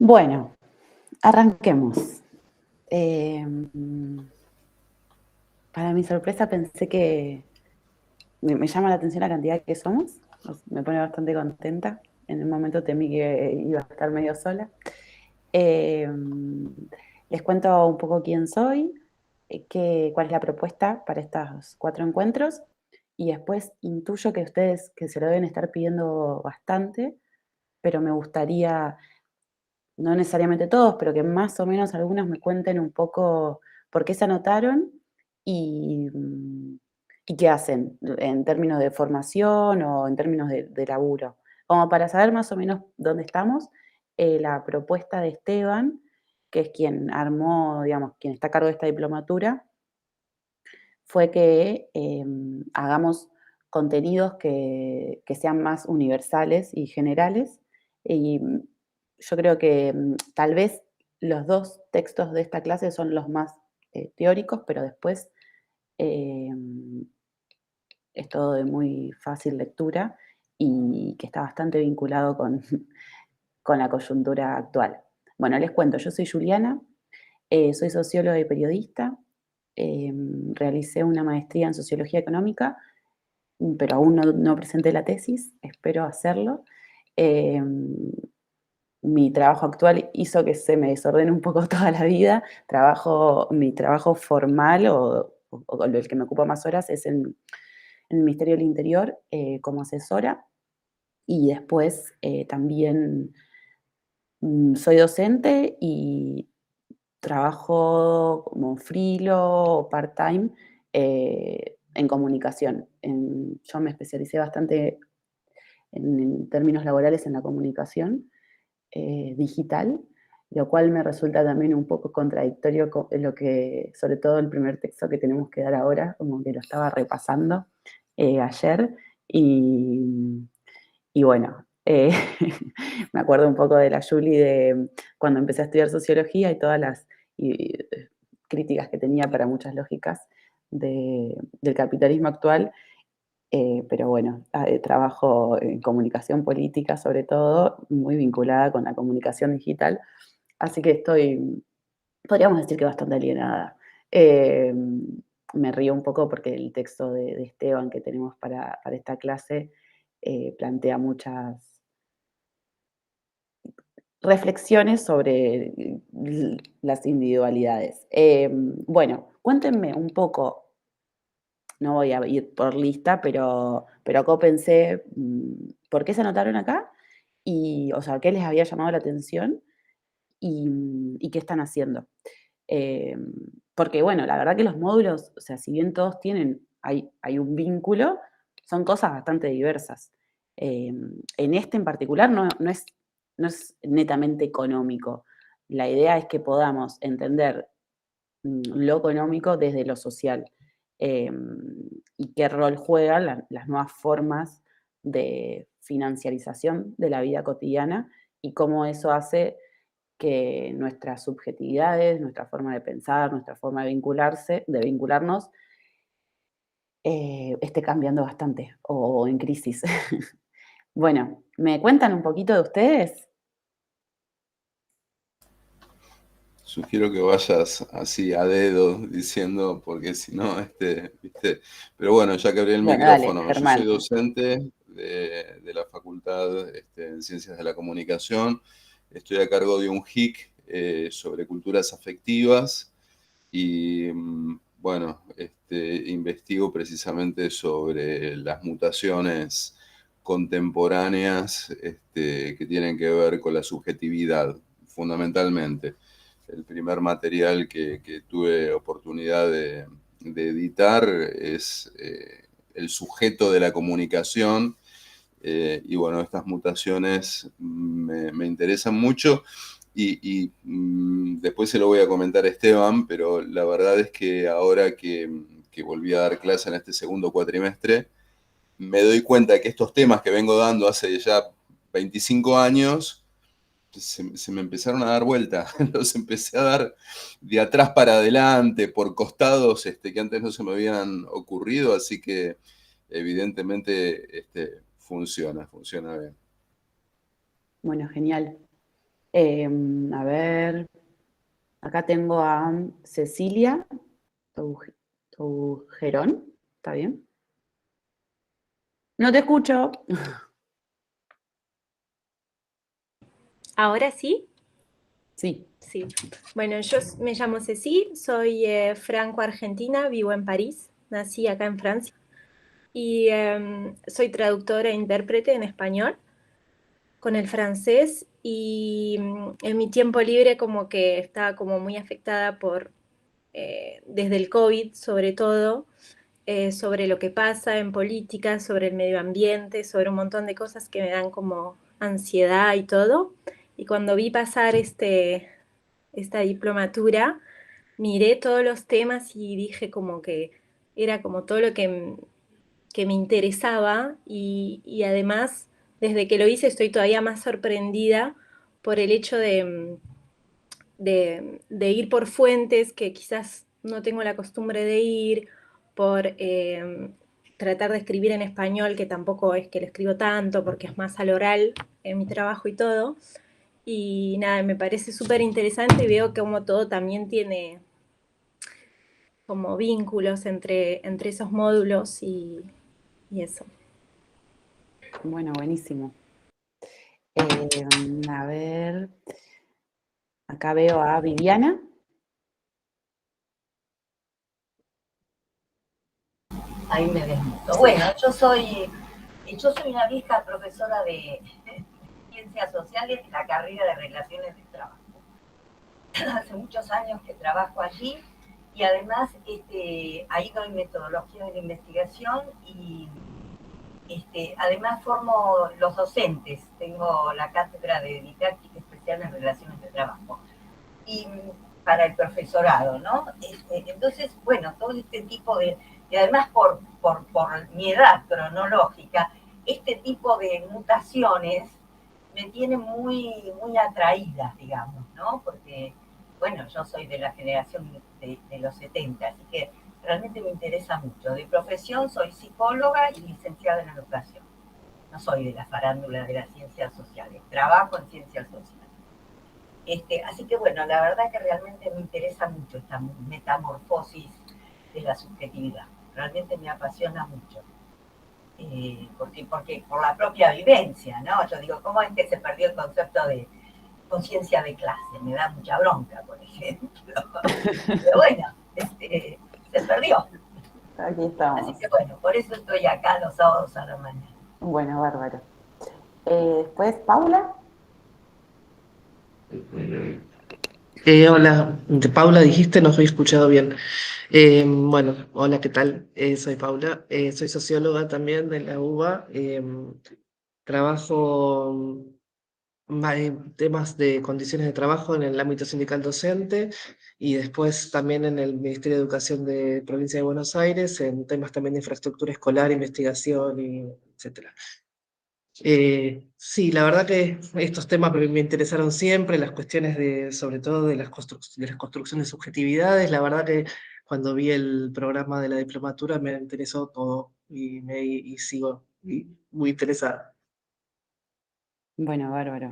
Bueno, arranquemos. Para mi sorpresa pensé que me llama la atención la cantidad que somos. Me pone bastante contenta. En el momento temí que iba a estar medio sola. Eh, Les cuento un poco quién soy, cuál es la propuesta para estos 4 encuentros y después intuyo que ustedes que se lo deben estar pidiendo bastante, pero me gustaría, no necesariamente todos, pero que más o menos algunos me cuenten un poco por qué se anotaron y, y qué hacen en términos de formación o en términos de laburo. Como para saber más o menos dónde estamos, la propuesta de Esteban, que es quien armó, digamos, quien está a cargo de esta diplomatura, fue que hagamos contenidos que sean más universales y generales. Y yo creo que tal vez los 2 textos de esta clase son los más teóricos, pero después es todo de muy fácil lectura y que está bastante vinculado con, con la coyuntura actual. Bueno, les cuento, yo soy Juliana, soy socióloga y periodista, realicé una maestría en sociología económica, pero aún no presenté la tesis, espero hacerlo. Mi trabajo actual hizo que se me desordene un poco toda la vida. Mi trabajo formal o el que me ocupa más horas es en el Ministerio del Interior como asesora y después también soy docente y trabajo como freelo o part-time en comunicación. Yo me especialicé bastante en términos laborales en la comunicación digital, lo cual me resulta también un poco contradictorio con lo que, sobre todo el primer texto que tenemos que dar ahora, como que lo estaba repasando ayer y, y bueno, me acuerdo un poco de la Julie de cuando empecé a estudiar sociología y todas las críticas que tenía para muchas lógicas del capitalismo actual. Pero bueno, trabajo en comunicación política sobre todo, muy vinculada con la comunicación digital, así que podríamos decir que bastante alienada. Eh, Me río un poco porque el texto de Esteban que tenemos para esta clase plantea muchas reflexiones sobre las individualidades. Bueno, cuéntenme un poco, no voy a ir por lista, pero acópense por qué se anotaron acá y, o sea, qué les había llamado la atención y qué están haciendo. Eh, Porque, bueno, la verdad que los módulos, o sea, si bien todos hay un vínculo, son cosas bastante diversas. En este en particular no es netamente económico. La idea es que podamos entender lo económico desde lo social y qué rol juegan las nuevas formas de financiarización de la vida cotidiana y cómo eso hace que nuestras subjetividades, nuestra forma de pensar, nuestra forma de vincularnos, esté cambiando bastante o en crisis. Bueno, ¿me cuentan un poquito de ustedes? Sugiero que vayas así a dedo diciendo, porque si no, ¿viste? Pero bueno, ya que abrí el Bueno, dale, micrófono, yo soy Germán. docente de la Facultad en Ciencias de la Comunicación. Estoy a cargo de un HIC sobre culturas afectivas y, bueno, investigo precisamente sobre las mutaciones contemporáneas que tienen que ver con la subjetividad, fundamentalmente. El primer material que tuve oportunidad de editar es El sujeto de la comunicación. Y bueno, estas mutaciones me interesan mucho y después se lo voy a comentar a Esteban, pero la verdad es que ahora que volví a dar clase en este segundo cuatrimestre, me doy cuenta que estos temas que vengo dando hace ya 25 años se me empezaron a dar vuelta, los empecé a dar de atrás para adelante, por costados que antes no se me habían ocurrido, así que evidentemente funciona bien. Bueno, genial. A ver, acá tengo a Cecilia Tougerón, ¿está bien? No te escucho. ¿Ahora sí? Sí. Sí. Bueno, yo me llamo Ceci, soy franco-argentina, vivo en París, nací acá en Francia y soy traductora e intérprete en español con el francés y en mi tiempo libre como que estaba como muy afectada desde el COVID sobre todo, sobre lo que pasa en política, sobre el medio ambiente, sobre un montón de cosas que me dan como ansiedad y todo. Y cuando vi pasar esta diplomatura, miré todos los temas y dije como que era como todo lo que me interesaba y además desde que lo hice estoy todavía más sorprendida por el hecho de ir por fuentes que quizás no tengo la costumbre de ir, por tratar de escribir en español, que tampoco es que lo escribo tanto porque es más al oral en mi trabajo y todo. Y nada, me parece súper interesante y veo como todo también tiene como vínculos entre esos módulos y eso. Bueno, buenísimo. A ver, acá veo a Viviana. Ahí me desmuto. Bueno, yo soy una vieja profesora de ciencias sociales en la carrera de relaciones de trabajo. Hace muchos años que trabajo allí y además ahí doy metodología de la investigación y además formo los docentes. Tengo la cátedra de didáctica especial en relaciones de trabajo. Y para el profesorado, ¿no? Entonces, bueno, todo este tipo y además por mi edad cronológica, este tipo de mutaciones me tienen muy atraída, digamos, ¿no? Porque, bueno, yo soy de la generación de los 70, así que realmente me interesa mucho. De profesión soy psicóloga y licenciada en educación. No soy de la farándula de las ciencias sociales, trabajo en ciencias sociales. Así que bueno, la verdad que realmente me interesa mucho esta metamorfosis de la subjetividad. Realmente me apasiona mucho. Porque por la propia vivencia, ¿no? Yo digo, ¿cómo es que se perdió el concepto de conciencia de clase? Me da mucha bronca, por ejemplo. Pero bueno, se perdió. Aquí estamos. Así que bueno, por eso estoy acá los sábados a la mañana. Bueno, bárbaro. Después, Paula. Hola, Paula, dijiste, no os he escuchado bien. Bueno, hola, ¿qué tal? Soy Paula, soy socióloga también de la UBA. Trabajo en temas de condiciones de trabajo en el ámbito sindical docente y después también en el Ministerio de Educación de Provincia de Buenos Aires, en temas también de infraestructura escolar, investigación, etcétera. Sí, la verdad que estos temas me interesaron siempre, las cuestiones sobre todo de las construcciones de subjetividades. La verdad que cuando vi el programa de la diplomatura me interesó todo y sigo muy interesada. Bueno, bárbaro.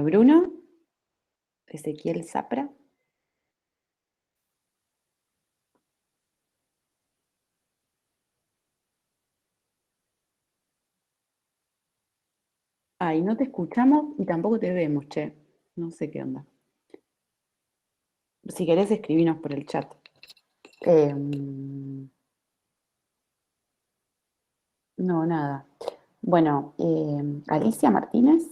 Bruno, Ezequiel Zapra. Ay, no te escuchamos y tampoco te vemos, che. No sé qué onda. Si querés, escribinos por el chat. No, nada. Bueno, Alicia Martínez.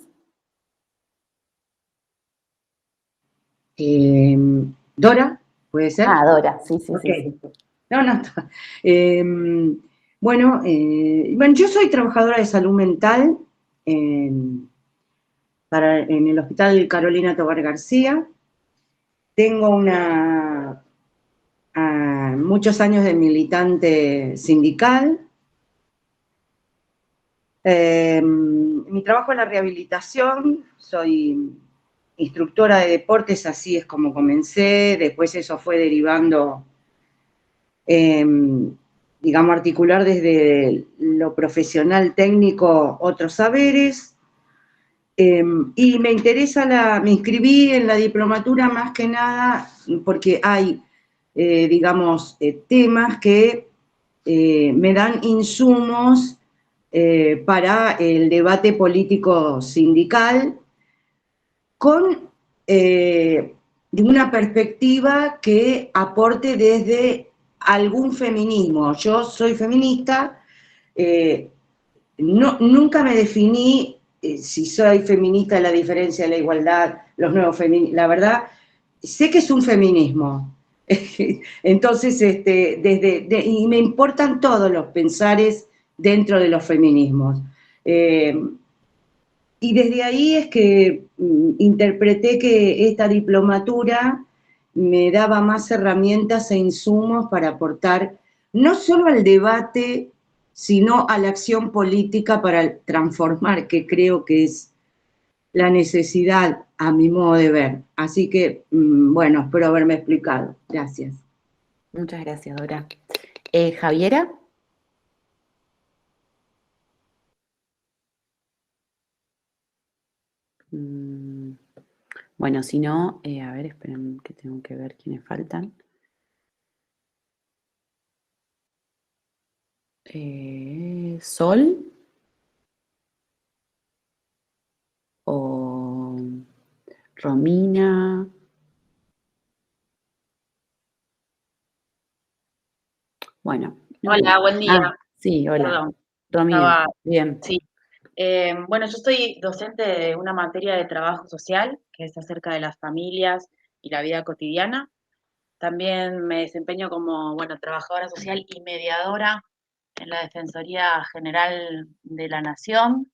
Dora, ¿puede ser? Ah, Dora, sí, sí, Ok. sí, sí. No. Bueno, yo soy trabajadora de salud mental en el Hospital Carolina Tovar García. Tengo muchos años de militante sindical. Mi trabajo en la rehabilitación, soy instructora de deportes, así es como comencé. Después eso fue derivando, digamos, articular desde lo profesional técnico otros saberes. Y me interesa, me inscribí en la diplomatura más que nada porque hay, digamos, temas que me dan insumos para el debate político sindical con una perspectiva que aporte desde algún feminismo. Yo soy feminista, nunca me definí si soy feminista, la diferencia, la igualdad, los nuevos feminismos. La verdad, sé que es un feminismo. Entonces, y me importan todos los pensares dentro de los feminismos. Y desde ahí es que interpreté que esta diplomatura me daba más herramientas e insumos para aportar no solo al debate, sino a la acción política para transformar, que creo que es la necesidad a mi modo de ver. Así que, bueno, espero haberme explicado. Gracias. Muchas gracias, Dora. ¿Javiera? Bueno, si no, a ver, esperen que tengo que ver quiénes faltan. ¿Sol? ¿O Romina? Bueno. Hola, buen día. Sí, hola. Perdón. Romina, bien. Sí. Bueno, yo soy docente de una materia de trabajo social, que es acerca de las familias y la vida cotidiana. También me desempeño como, bueno, trabajadora social y mediadora en la Defensoría General de la Nación.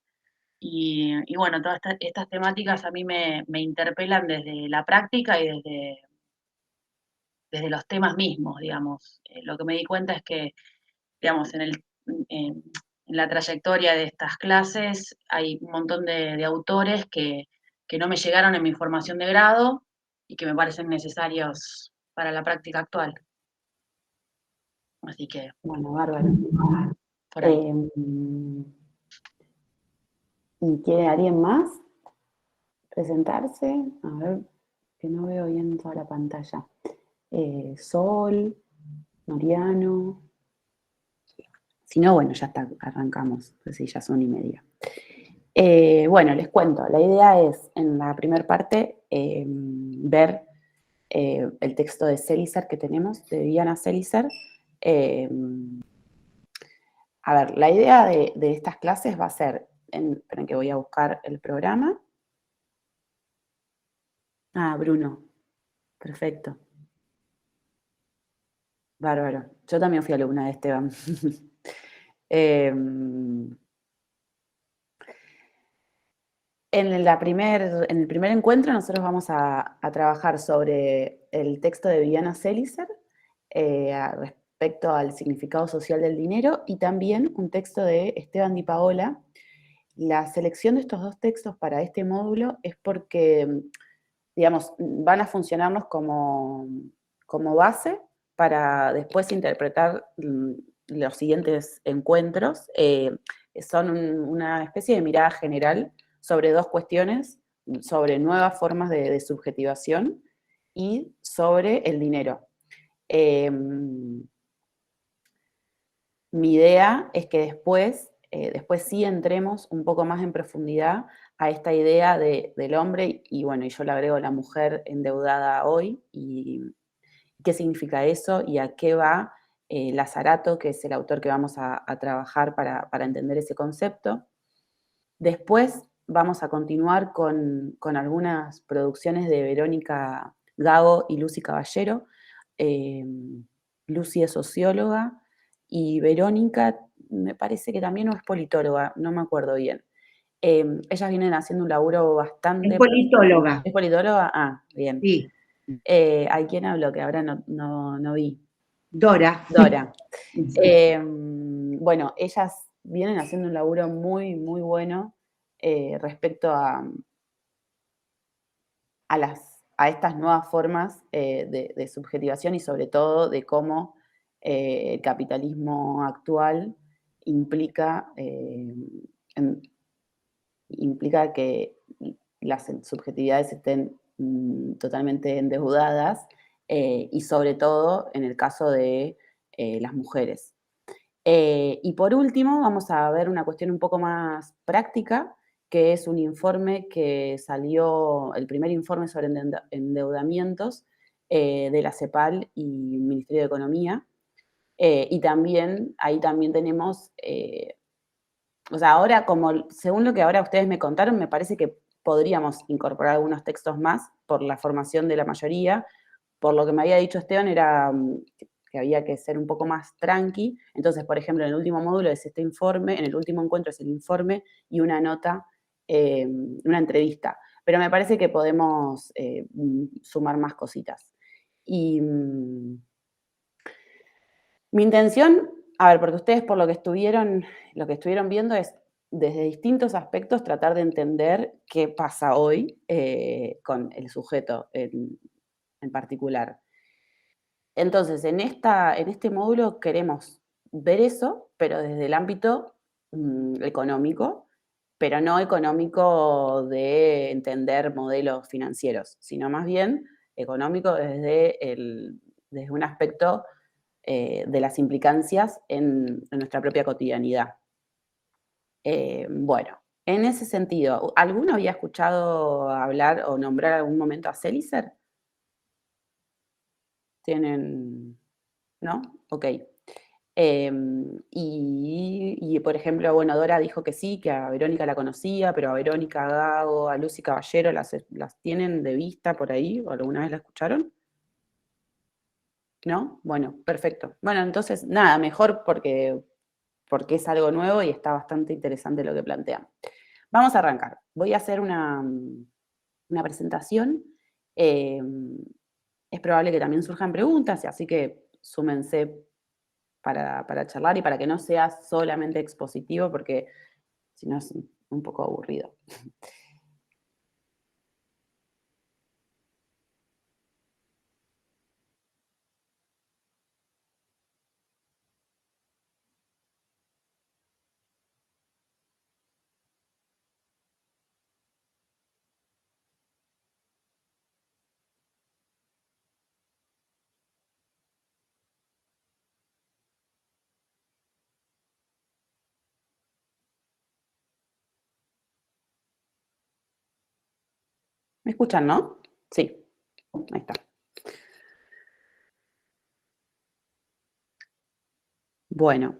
Y bueno, todas estas temáticas a mí me interpelan desde la práctica y desde los temas mismos, digamos. Lo que me di cuenta es que, digamos, en la trayectoria de estas clases hay un montón de autores que no me llegaron en mi formación de grado y que me parecen necesarios para la práctica actual. Así que, Bueno, bárbaro. por ahí. ¿Y quiere alguien más presentarse? A ver, que no veo bien toda la pantalla. Sol, Mariano. Si no, bueno, ya está, arrancamos. Pues sí, ya son 1:30. Bueno, les cuento. La idea es, en la primera parte, ver el texto de Célicer que tenemos, de Viviana Célicer. A ver, la idea de estas clases va a ser, esperen que voy a buscar el programa. Bruno, perfecto. Bárbaro. Yo también fui alumna de Esteban. En el primer encuentro nosotros vamos a trabajar sobre el texto de Viviana Célicer respecto al significado social del dinero y también un texto de Esteban Di Paola. La selección de estos dos textos para este módulo es porque, digamos, van a funcionarnos como base para después interpretar los siguientes encuentros. Son una especie de mirada general sobre dos cuestiones, sobre nuevas formas de subjetivación y sobre el dinero. Mi idea es que después sí entremos un poco más en profundidad a esta idea del hombre y bueno, y yo le agrego la mujer endeudada hoy y qué significa eso y a qué va Lazzarato, que es el autor que vamos a trabajar para entender ese concepto. Después vamos a continuar con algunas producciones de Verónica Gago y Lucy Caballero. Lucy es socióloga y Verónica me parece que también es politóloga, no me acuerdo bien. Ellas vienen haciendo un laburo bastante... Es politóloga. ¿Es politóloga? Bien. Sí. ¿A quién hablo? Que ahora no vi. Dora. Bueno, ellas vienen haciendo un laburo muy, muy bueno respecto a estas nuevas formas de subjetivación y sobre todo de cómo el capitalismo actual implica que las subjetividades estén totalmente endeudadas, y sobre todo en el caso de las mujeres. Y por último, vamos a ver una cuestión un poco más práctica, que es un informe que salió, el primer informe sobre endeudamientos de la CEPAL y Ministerio de Economía. Y también, ahí también tenemos, o sea, ahora según lo que ahora ustedes me contaron, me parece que podríamos incorporar algunos textos más por la formación de la mayoría. Por lo que me había dicho Esteban, era que había que ser un poco más tranqui. Entonces, por ejemplo, en el último módulo es este informe, en el último encuentro es el informe y una nota, una entrevista. Pero me parece que podemos sumar más cositas. Y mi intención, a ver, porque ustedes por lo que estuvieron viendo es desde distintos aspectos tratar de entender qué pasa hoy con el sujeto en particular. Entonces, en este módulo queremos ver eso, pero desde el ámbito económico, pero no económico de entender modelos financieros, sino más bien económico desde un aspecto de las implicancias en nuestra propia cotidianidad. Bueno, en ese sentido, ¿alguno había escuchado hablar o nombrar algún momento a Celicer? ¿Tienen? ¿No? Ok. Y, por ejemplo, bueno, Dora dijo que sí, que a Verónica la conocía, pero a Verónica Gago, a Lucy Caballero, ¿las tienen de vista por ahí? ¿O alguna vez la escucharon? ¿No? Bueno, perfecto. Bueno, entonces, nada, mejor porque es algo nuevo y está bastante interesante lo que plantean. Vamos a arrancar. Voy a hacer una presentación. Es probable que también surjan preguntas, así que súmense para charlar y para que no sea solamente expositivo, porque si no es un poco aburrido. ¿Me escuchan, no? Sí, ahí está. Bueno,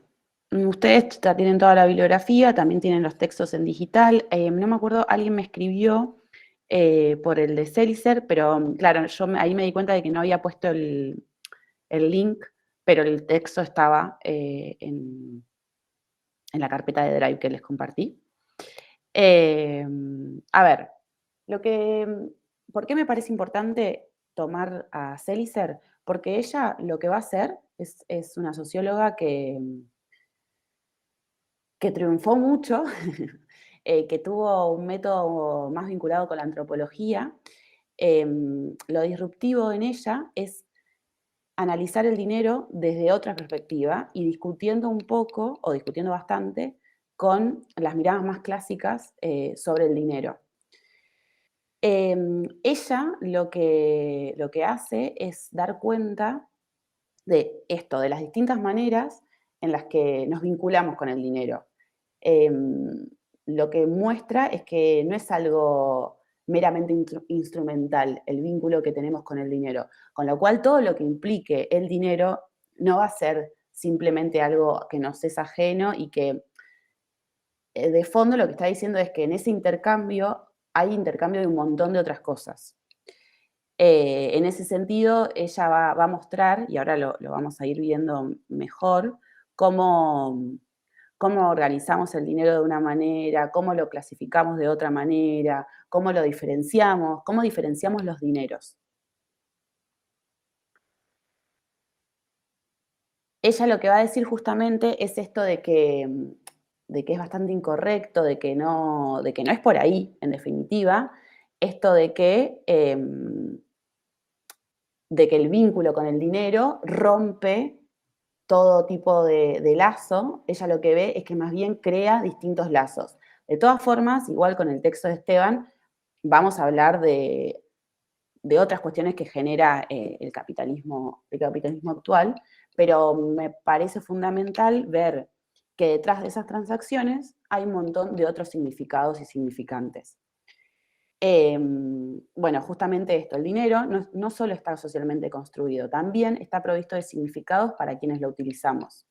ustedes ya tienen toda la bibliografía, también tienen los textos en digital. No me acuerdo, alguien me escribió por el de Celicer, pero claro, yo ahí me di cuenta de que no había puesto el link, pero el texto estaba en la carpeta de Drive que les compartí. A ver, ¿por qué me parece importante tomar a Celicer? Porque ella lo que va a hacer es una socióloga que triunfó mucho, que tuvo un método más vinculado con la antropología. Lo disruptivo en ella es analizar el dinero desde otra perspectiva y discutiendo un poco, o discutiendo bastante, con las miradas más clásicas sobre el dinero. Ella lo que hace es dar cuenta de esto, de las distintas maneras en las que nos vinculamos con el dinero. Lo que muestra es que no es algo meramente instrumental el vínculo que tenemos con el dinero, con lo cual todo lo que implique el dinero no va a ser simplemente algo que nos es ajeno y que de fondo lo que está diciendo es que en ese intercambio hay intercambio de un montón de otras cosas. En ese sentido, ella va a mostrar, y ahora lo vamos a ir viendo mejor, cómo organizamos el dinero de una manera, cómo lo clasificamos de otra manera, cómo lo diferenciamos, cómo diferenciamos los dineros. Ella lo que va a decir justamente es esto de que es bastante incorrecto, de que no es por ahí, en definitiva, esto de que el vínculo con el dinero rompe todo tipo de lazo. Ella lo que ve es que más bien crea distintos lazos. De todas formas, igual con el texto de Esteban, vamos a hablar de otras cuestiones que genera el capitalismo actual, pero me parece fundamental ver que detrás de esas transacciones hay un montón de otros significados y significantes. Bueno, justamente esto, el dinero no solo está socialmente construido, también está provisto de significados para quienes lo utilizamos.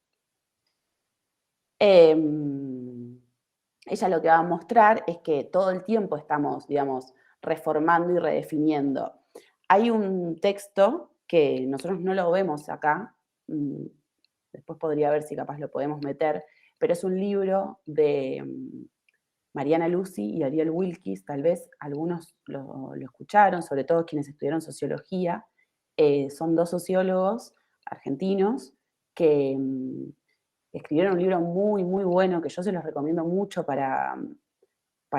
Ella lo que va a mostrar es que todo el tiempo estamos, digamos, reformando y redefiniendo. Hay un texto que nosotros no lo vemos acá, después podría ver si capaz lo podemos meter, pero es un libro de Mariana Lucy y Ariel Wilkes, tal vez algunos lo escucharon, sobre todo quienes estudiaron sociología. Son dos sociólogos argentinos que escribieron un libro muy, muy bueno, que yo se los recomiendo mucho para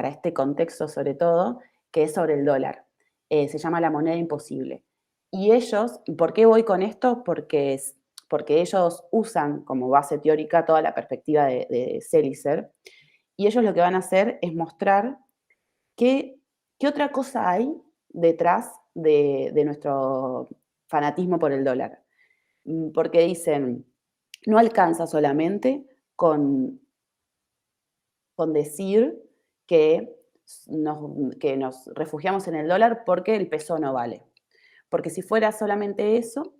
este contexto sobre todo, que es sobre el dólar. Se llama La moneda imposible. Y ellos, ¿por qué voy con esto? Porque ellos usan como base teórica toda la perspectiva de Seligser, y ellos lo que van a hacer es mostrar qué otra cosa hay detrás de nuestro fanatismo por el dólar. Porque dicen, no alcanza solamente con decir que nos refugiamos en el dólar porque el peso no vale. Porque si fuera solamente eso,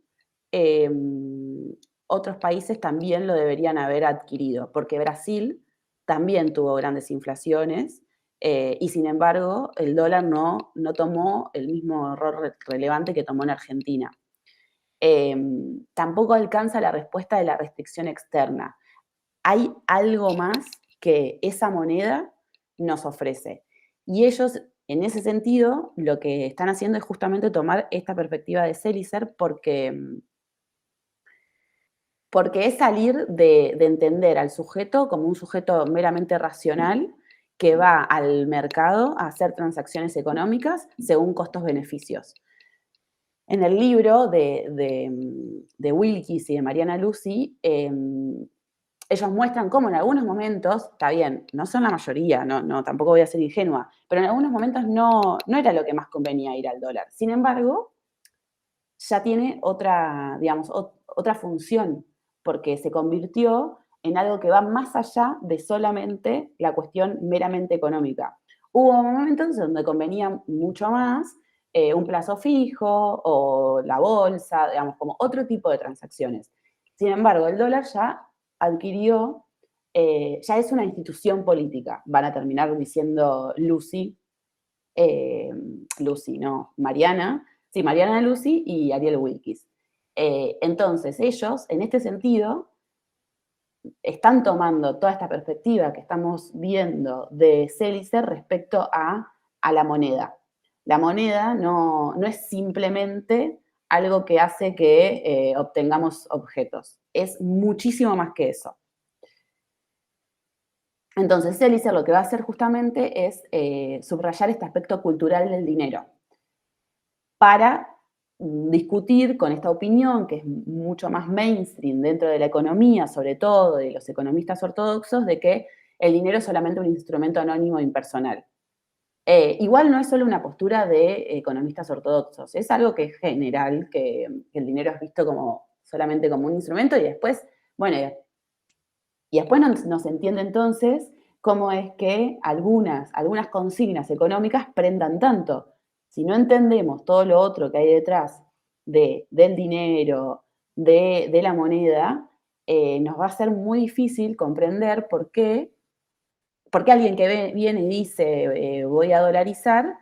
otros países también lo deberían haber adquirido, porque Brasil también tuvo grandes inflaciones y sin embargo el dólar no tomó el mismo rol relevante que tomó en Argentina. Tampoco alcanza la respuesta de la restricción externa. Hay algo más que esa moneda nos ofrece. Y ellos, en ese sentido, lo que están haciendo es justamente tomar esta perspectiva de Seligser porque es salir de entender al sujeto como un sujeto meramente racional que va al mercado a hacer transacciones económicas según costos-beneficios. En el libro de Wilkes y de Mariana Lucy, ellos muestran cómo en algunos momentos, está bien, no son la mayoría, no, tampoco voy a ser ingenua, pero en algunos momentos no era lo que más convenía ir al dólar. Sin embargo, ya tiene otra, digamos, otra función, porque se convirtió en algo que va más allá de solamente la cuestión meramente económica. Hubo momentos donde convenía mucho más un plazo fijo o la bolsa, digamos, como otro tipo de transacciones. Sin embargo, el dólar ya adquirió, ya es una institución política, van a terminar diciendo Mariana Lucy y Ariel Wilkes. Entonces, ellos, en este sentido, están tomando toda esta perspectiva que estamos viendo de Seligser respecto a la moneda. La moneda no es simplemente algo que hace que obtengamos objetos, es muchísimo más que eso. Entonces, Seligser lo que va a hacer justamente es subrayar este aspecto cultural del dinero para discutir con esta opinión, que es mucho más mainstream dentro de la economía, sobre todo de los economistas ortodoxos, de que el dinero es solamente un instrumento anónimo e impersonal. Igual no es solo una postura de economistas ortodoxos, es algo que es general, que el dinero es visto solamente como un instrumento y después, bueno, y después no se entiende entonces cómo es que algunas consignas económicas prendan tanto. Si no entendemos todo lo otro que hay detrás del dinero, de la moneda, nos va a ser muy difícil comprender por qué alguien que viene y dice voy a dolarizar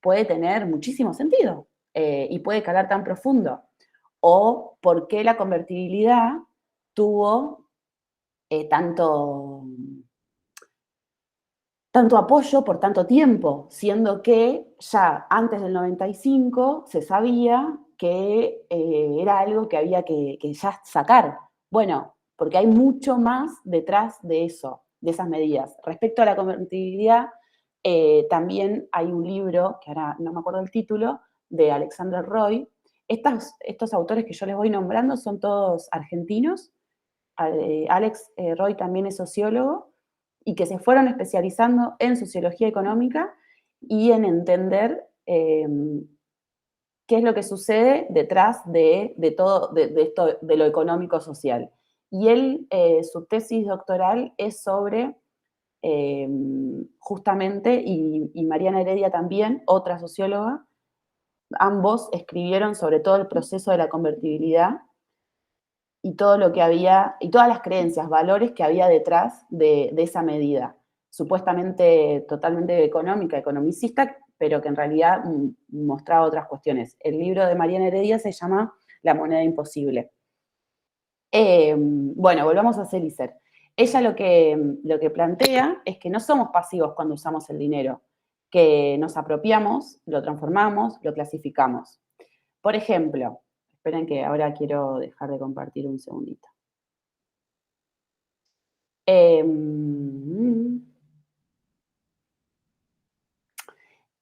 puede tener muchísimo sentido y puede calar tan profundo. O por qué la convertibilidad tuvo tanto apoyo por tanto tiempo, siendo que ya antes del 95 se sabía que era algo que había que ya sacar. Bueno, porque hay mucho más detrás de eso, de esas medidas. Respecto a la convertibilidad, también hay un libro, que ahora no me acuerdo el título, de Alexander Roy. Estos autores que yo les voy nombrando son todos argentinos. Alex Roy también es sociólogo y que se fueron especializando en sociología económica y en entender qué es lo que sucede detrás de todo, de esto, de lo económico-social. Y él, su tesis doctoral es sobre, justamente, y Mariana Heredia también, otra socióloga, ambos escribieron sobre todo el proceso de la convertibilidad y todo lo que había, y todas las creencias, valores que había detrás de esa medida, supuestamente totalmente económica, economicista, pero que en realidad mostraba otras cuestiones. El libro de Mariana Heredia se llama La moneda imposible. Bueno, volvamos a Selicer. Ella lo que plantea es que no somos pasivos cuando usamos el dinero, que nos apropiamos, lo transformamos, lo clasificamos. Por ejemplo, esperen que ahora quiero dejar de compartir un segundito.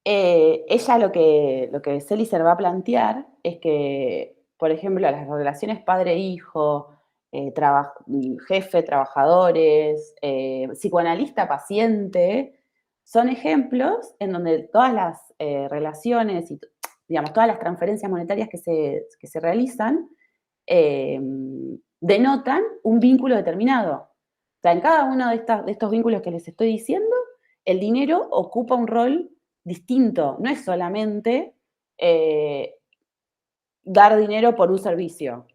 Ella lo que Selicer va a plantear es que, por ejemplo, las relaciones padre-hijo, jefe, trabajadores, psicoanalista-paciente, son ejemplos en donde todas las relaciones y, digamos, todas las transferencias monetarias que se realizan denotan un vínculo determinado. O sea, en cada uno de estos vínculos que les estoy diciendo, el dinero ocupa un rol distinto. No es solamente dar dinero por un servicio.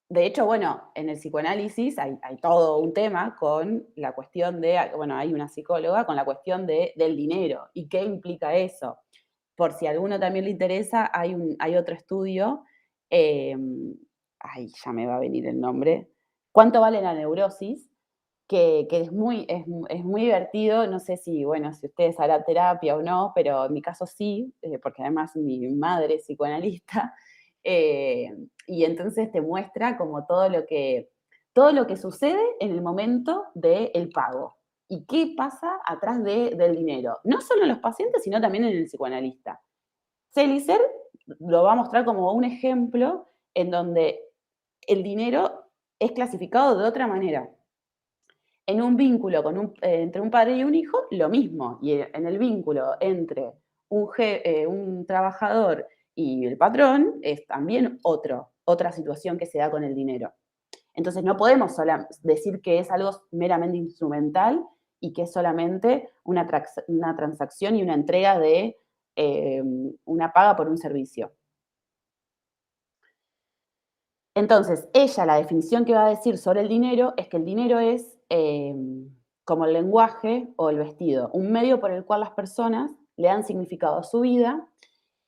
De hecho, bueno, en el psicoanálisis hay todo un tema con la cuestión de, bueno, hay una psicóloga con la cuestión del dinero y qué implica eso. Por si a alguno también le interesa, hay otro estudio, ya me va a venir el nombre, ¿Cuánto vale la neurosis? Que es muy divertido, no sé si, bueno, si ustedes harán terapia o no, pero en mi caso sí, porque además mi madre es psicoanalista, y entonces te muestra como todo lo que sucede en el momento del pago. ¿Y qué pasa atrás del dinero? No solo en los pacientes, sino también en el psicoanalista. Selicer lo va a mostrar como un ejemplo en donde el dinero es clasificado de otra manera. En un vínculo entre un padre y un hijo, lo mismo. Y en el vínculo entre un trabajador y el patrón es también otra situación que se da con el dinero. Entonces no podemos decir que es algo meramente instrumental y que es solamente una transacción y una entrega de una paga por un servicio. Entonces, ella, la definición que va a decir sobre el dinero es que el dinero es como el lenguaje o el vestido, un medio por el cual las personas le dan significado a su vida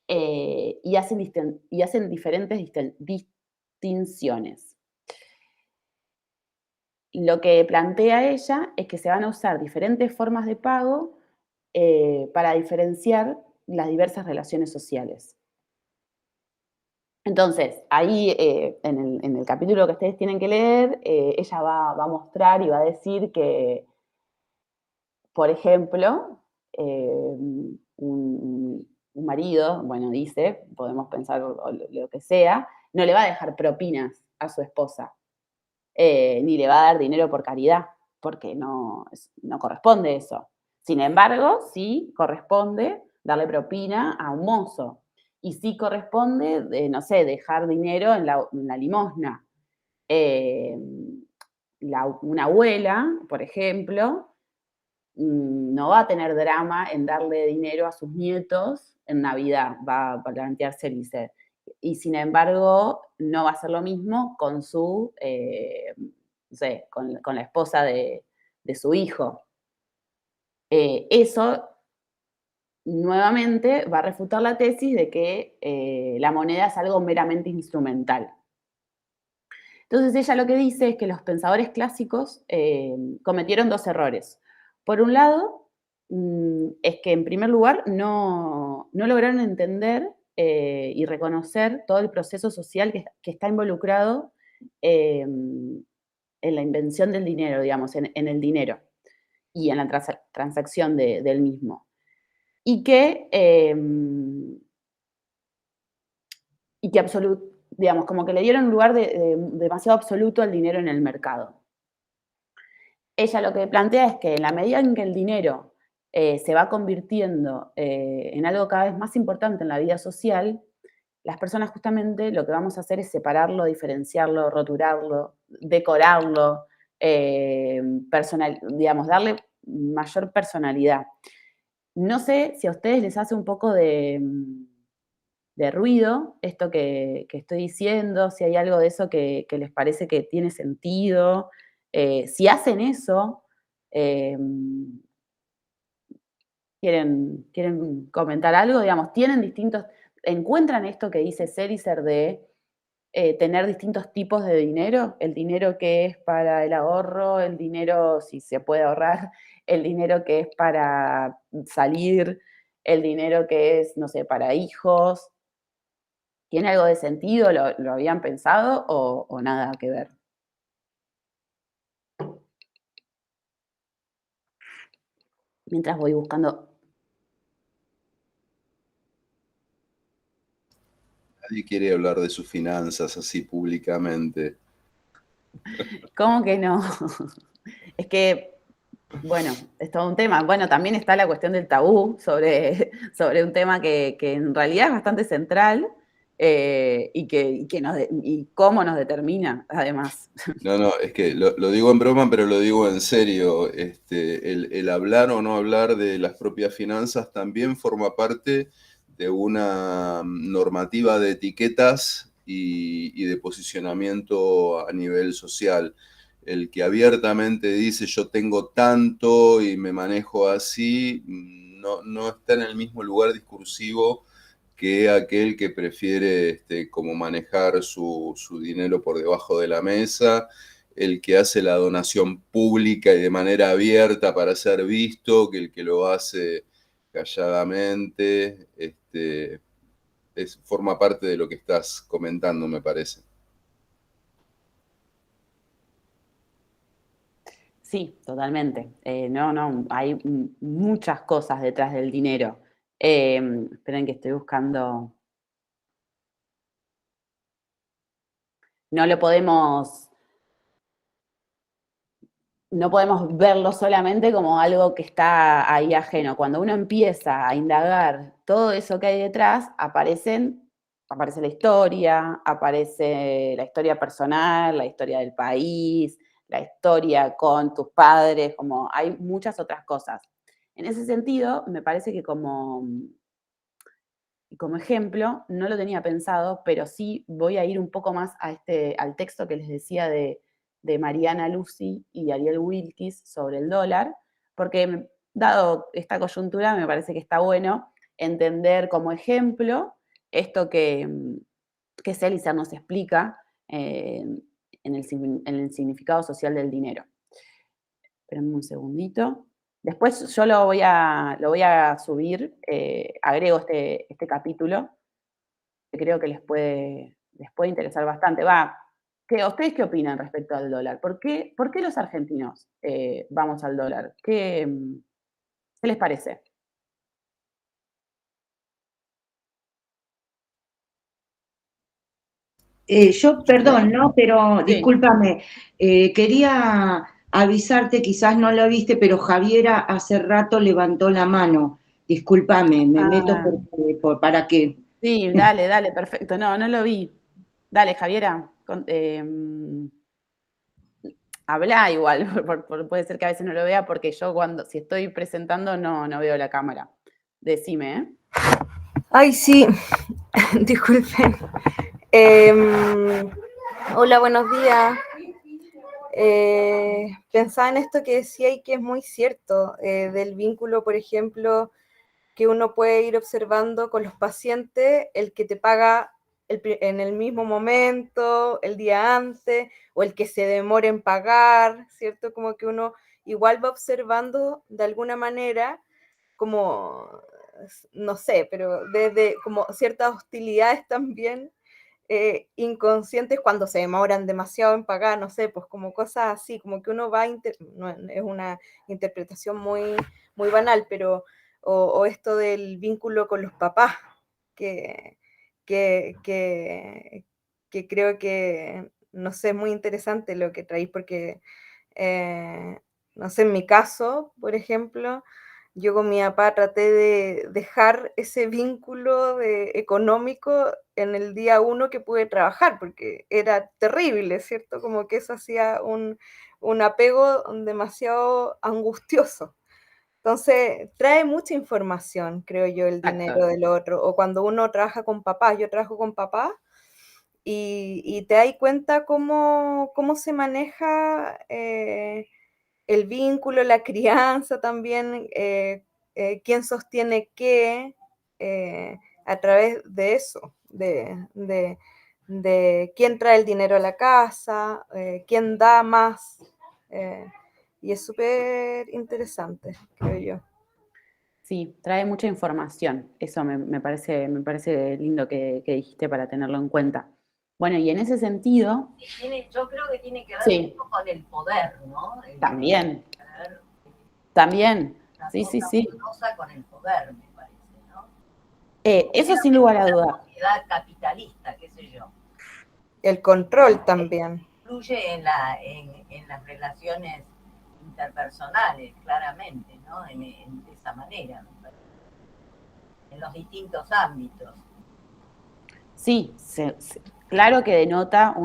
y hacen diferentes distinciones. Lo que plantea ella es que se van a usar diferentes formas de pago para diferenciar las diversas relaciones sociales. Entonces, ahí en el capítulo que ustedes tienen que leer, ella va a mostrar y va a decir que, por ejemplo, un marido, bueno, dice, podemos pensar lo que sea, no le va a dejar propinas a su esposa, ni le va a dar dinero por caridad, porque no corresponde eso. Sin embargo, sí corresponde darle propina a un mozo. Y sí corresponde, no sé, dejar dinero en la limosna. Una abuela, por ejemplo, no va a tener drama en darle dinero a sus nietos en Navidad, va a plantear Selicer. Y sin embargo, no va a ser lo mismo con su, no sé, con la esposa de su hijo. Eso nuevamente va a refutar la tesis de que la moneda es algo meramente instrumental. Entonces ella lo que dice es que los pensadores clásicos cometieron dos errores. Por un lado, es que en primer lugar no lograron entender y reconocer todo el proceso social que está involucrado en la invención del dinero, digamos, en el dinero y en la transacción del mismo. Y que digamos, como que le dieron un lugar demasiado absoluto al dinero en el mercado. Ella lo que plantea es que en la medida en que el dinero se va convirtiendo en algo cada vez más importante en la vida social, las personas justamente lo que vamos a hacer es separarlo, diferenciarlo, roturarlo, decorarlo, digamos, darle mayor personalidad. No sé si a ustedes les hace un poco de ruido esto que estoy diciendo, si hay algo de eso que les parece que tiene sentido. Si hacen eso, eh, ¿quieren comentar algo? Digamos, encuentran esto que dice Selicer de tener distintos tipos de dinero, el dinero que es para el ahorro, el dinero, si se puede ahorrar, el dinero que es para salir, el dinero que es, no sé, para hijos. ¿Tiene algo de sentido? ¿Lo habían pensado o nada que ver? Mientras voy buscando. Nadie quiere hablar de sus finanzas así públicamente. ¿Cómo que no? Es que, bueno, es todo un tema. Bueno, también está la cuestión del tabú sobre un tema que en realidad es bastante central y cómo nos determina, además. No, es que lo digo en broma, pero lo digo en serio. El hablar o no hablar de las propias finanzas también forma parte de una normativa de etiquetas y de posicionamiento a nivel social. El que abiertamente dice yo tengo tanto y me manejo así, no está en el mismo lugar discursivo que aquel que prefiere como manejar su dinero por debajo de la mesa, el que hace la donación pública y de manera abierta para ser visto, que el que lo hace calladamente, forma parte de lo que estás comentando, me parece. Sí, totalmente. No, hay muchas cosas detrás del dinero. Esperen que estoy buscando. No podemos verlo solamente como algo que está ahí ajeno. Cuando uno empieza a indagar todo eso que hay detrás, aparece la historia, aparece la historia personal, la historia del país, la historia con tus padres, como hay muchas otras cosas. En ese sentido, me parece que como ejemplo, no lo tenía pensado, pero sí voy a ir un poco más al texto que les decía de Mariana Lucy y Ariel Wilkis sobre el dólar, porque dado esta coyuntura me parece que está bueno entender como ejemplo esto que Selicer nos explica en el significado social del dinero. Espérenme un segundito. Después yo lo voy a subir, agrego este capítulo, que creo que les puede interesar bastante. ¿Ustedes qué opinan respecto al dólar? ¿Por qué los argentinos vamos al dólar? ¿Qué les parece? Yo, perdón, ¿no? Pero Sí. discúlpame, quería avisarte, quizás no lo viste, pero Javiera hace rato levantó la mano. Discúlpame, me meto para que... Sí, dale, perfecto. No lo vi. Dale, Javiera. Habla igual, puede ser que a veces no lo vea porque yo si estoy presentando no veo la cámara. Decime, ¿eh? Ay, sí, disculpen. Hola, buenos días. Pensaba en esto que decía y que es muy cierto, del vínculo, por ejemplo, que uno puede ir observando con los pacientes, el que te paga en el mismo momento, el día antes, o el que se demora en pagar, ¿cierto? Como que uno igual va observando de alguna manera como, no sé, pero desde como ciertas hostilidades también inconscientes cuando se demoran demasiado en pagar, no sé, pues como cosas así, como que uno va, no, es una interpretación muy banal, pero o esto del vínculo con los papás, que, que, que, que creo que, no sé, es muy interesante lo que traéis, porque, no sé, en mi caso, por ejemplo, yo con mi papá traté de dejar ese vínculo económico en el día 1 que pude trabajar, porque era terrible, ¿cierto? Como que eso hacía un apego demasiado angustioso. Entonces, trae mucha información, creo yo, el dinero Exacto. del otro. O cuando uno trabaja con papá, yo trabajo con papá, y te das cuenta cómo se maneja el vínculo, la crianza también, quién sostiene qué, a través de eso, de quién trae el dinero a la casa, quién da más. Y es súper interesante, creo yo. Sí, trae mucha información. Eso me parece lindo que dijiste para tenerlo en cuenta. Bueno, y en ese sentido, Yo creo que tiene que ver sí, mucho con el poder, ¿no? también, Poder, también, una sí, sí, cosa sí. poderosa con el poder, me parece, ¿no? Eso Menos sin en lugar a una duda. sociedad capitalista, qué sé yo. El control también. Influye en las relaciones interpersonales, claramente, ¿no? De esa manera, me parece. En los distintos ámbitos. Sí, claro que denota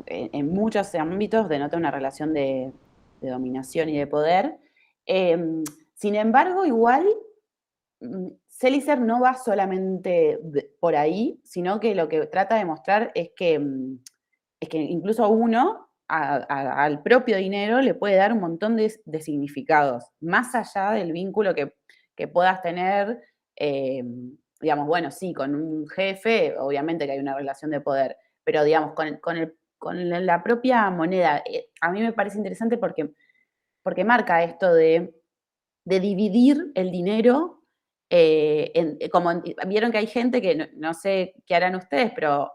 en muchos ámbitos denota una relación de dominación y de poder. Sin embargo, igual, Selicer no va solamente por ahí, sino que lo que trata de mostrar es que incluso uno al propio dinero le puede dar un montón de significados, más allá del vínculo que puedas tener, digamos, bueno, sí, con un jefe, obviamente que hay una relación de poder, pero digamos, con la propia moneda, a mí me parece interesante porque marca esto de dividir el dinero. Vieron que hay gente que no sé qué harán ustedes,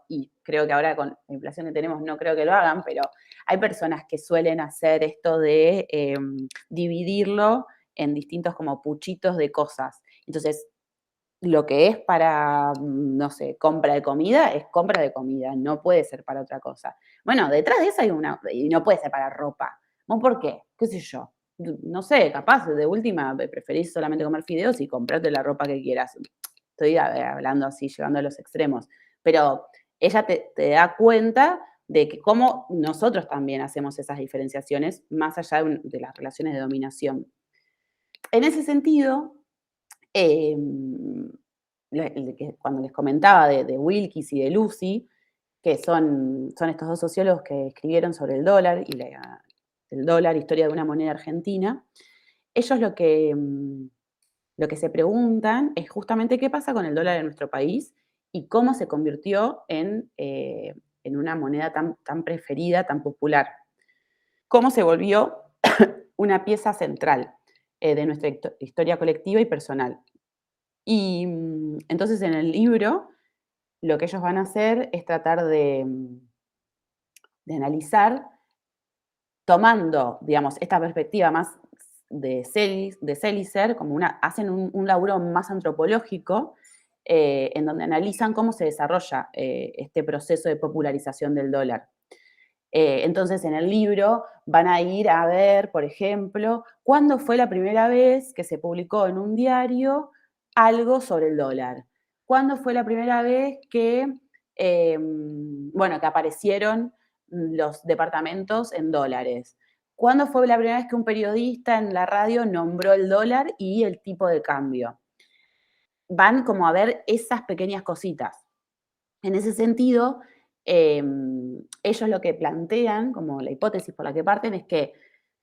y creo que ahora con la inflación que tenemos no creo que lo hagan, pero hay personas que suelen hacer esto de dividirlo en distintos como puchitos de cosas. Entonces, lo que es para, no sé, compra de comida, es compra de comida, no puede ser para otra cosa. Bueno, detrás de eso y no puede ser para ropa. ¿Vos por qué? ¿Qué sé yo? No sé, capaz, de última, preferís solamente comer fideos y comprarte la ropa que quieras. Estoy hablando así, llevando a los extremos. Pero ella te da cuenta de que cómo nosotros también hacemos esas diferenciaciones más allá de las relaciones de dominación. En ese sentido, cuando les comentaba de Wilkis y de Lucy, que son estos dos sociólogos que escribieron sobre el dólar y el dólar, historia de una moneda argentina, ellos lo que se preguntan es justamente qué pasa con el dólar en nuestro país y cómo se convirtió en una moneda tan preferida, tan popular. Cómo se volvió una pieza central de nuestra historia colectiva y personal. Y entonces en el libro lo que ellos van a hacer es tratar de analizar, tomando, digamos, esta perspectiva más de Selicer, hacen un laburo más antropológico, en donde analizan cómo se desarrolla este proceso de popularización del dólar. Entonces, en el libro van a ir a ver, por ejemplo, cuándo fue la primera vez que se publicó en un diario algo sobre el dólar. ¿Cuándo fue la primera vez que aparecieron los departamentos en dólares? ¿Cuándo fue la primera vez que un periodista en la radio nombró el dólar y el tipo de cambio? Van como a ver esas pequeñas cositas. En ese sentido, ellos lo que plantean, como la hipótesis por la que parten, es que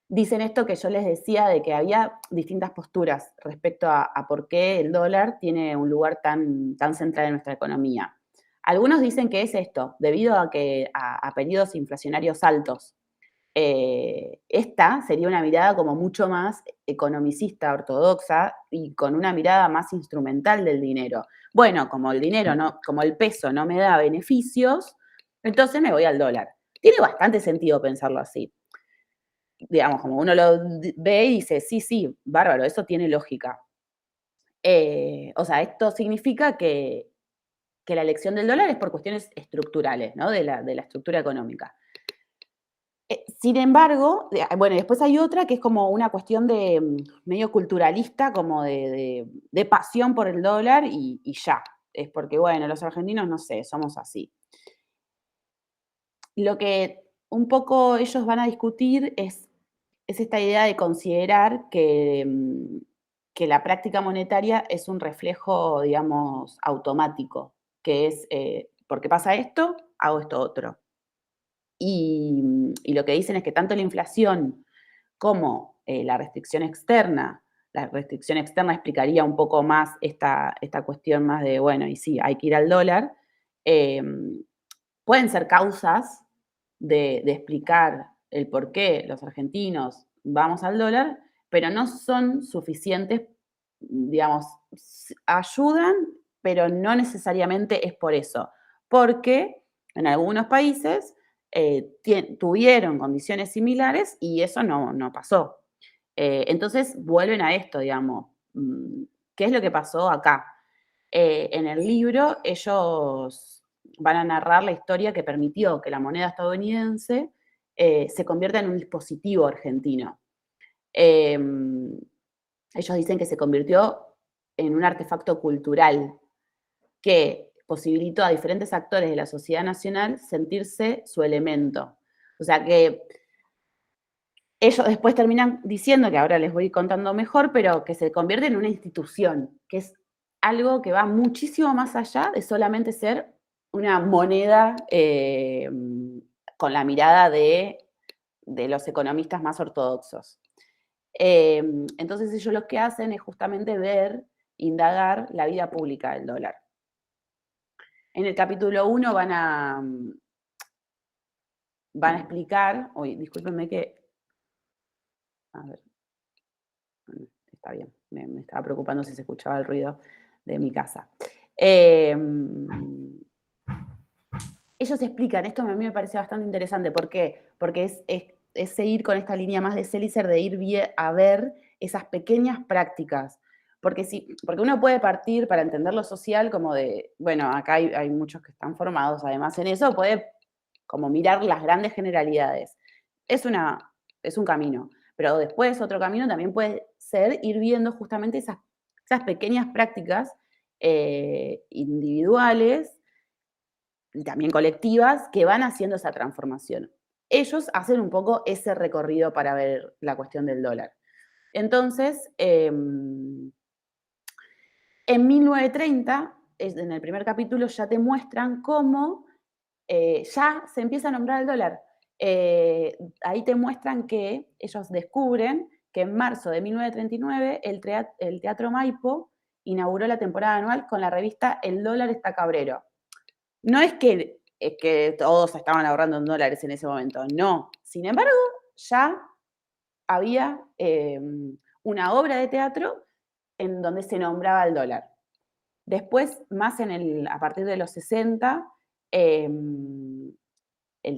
dicen esto que yo les decía de que había distintas posturas respecto a por qué el dólar tiene un lugar tan central en nuestra economía. Algunos dicen que es esto, debido a periodos inflacionarios altos. Esta sería una mirada como mucho más economicista, ortodoxa, y con una mirada más instrumental del dinero. Bueno, como el dinero como el peso no me da beneficios, entonces me voy al dólar. Tiene bastante sentido pensarlo así. Digamos, como uno lo ve y dice, sí, bárbaro, eso tiene lógica. Esto significa que la elección del dólar es por cuestiones estructurales, ¿no? De la estructura económica. Sin embargo, bueno, después hay otra que es como una cuestión de medio culturalista, como de pasión por el dólar y ya. Es porque, bueno, los argentinos, no sé, somos así. Lo que un poco ellos van a discutir es esta idea de considerar que la práctica monetaria es un reflejo, digamos, automático, que es, porque pasa esto, hago esto otro. Y lo que dicen es que tanto la inflación como la restricción externa explicaría un poco más esta cuestión más de, bueno, y sí, hay que ir al dólar, pueden ser causas de explicar el por qué los argentinos vamos al dólar, pero no son suficientes, digamos, ayudan, pero no necesariamente es por eso, porque en algunos países tuvieron condiciones similares y eso no pasó. Entonces vuelven a esto, digamos, ¿qué es lo que pasó acá? En el libro ellos van a narrar la historia que permitió que la moneda estadounidense se convierta en un dispositivo argentino. Ellos dicen que se convirtió en un artefacto cultural que posibilitó a diferentes actores de la sociedad nacional sentirse su elemento. O sea que ellos después terminan diciendo, que ahora les voy contando mejor, pero que se convierte en una institución, que es algo que va muchísimo más allá de solamente ser una moneda con la mirada de los economistas más ortodoxos. Entonces ellos lo que hacen es justamente indagar la vida pública del dólar. En el capítulo 1 van a explicar, discúlpenme que, a ver, está bien, me estaba preocupando si se escuchaba el ruido de mi casa. Ellos explican, esto a mí me parece bastante interesante, ¿por qué? Porque es seguir con esta línea más de Seligser de ir a ver esas pequeñas prácticas. Porque uno puede partir para entender lo social como de, bueno, acá hay muchos que están formados además en eso, puede como mirar las grandes generalidades. Es un camino. Pero después otro camino también puede ser ir viendo justamente esas pequeñas prácticas individuales y también colectivas que van haciendo esa transformación. Ellos hacen un poco ese recorrido para ver la cuestión del dólar. Entonces, en 1930, en el primer capítulo, ya te muestran cómo ya se empieza a nombrar el dólar. Ahí te muestran que ellos descubren que en marzo de 1939 el Teatro Maipo inauguró la temporada anual con la revista El dólar está cabrero. No es que todos estaban ahorrando en dólares en ese momento, no. Sin embargo, ya había una obra de teatro en donde se nombraba el dólar. Después, más a partir de los 60, el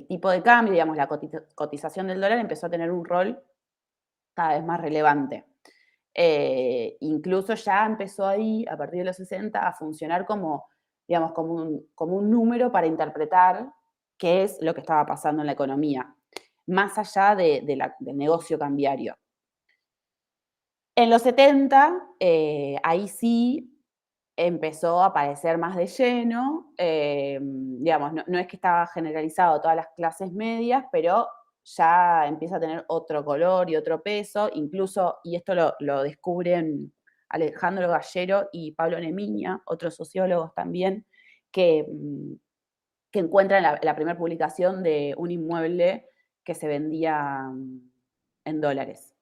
tipo de cambio, digamos, la cotización del dólar empezó a tener un rol cada vez más relevante. Incluso ya empezó ahí, a partir de los 60, a funcionar como un número para interpretar qué es lo que estaba pasando en la economía, más allá del negocio cambiario. En los 70, ahí sí empezó a aparecer más de lleno, no es que estaba generalizado a todas las clases medias, pero ya empieza a tener otro color y otro peso, incluso, y esto lo descubren Alejandro Gallero y Pablo Nemiña, otros sociólogos también, que encuentran la primera publicación de un inmueble que se vendía en dólares.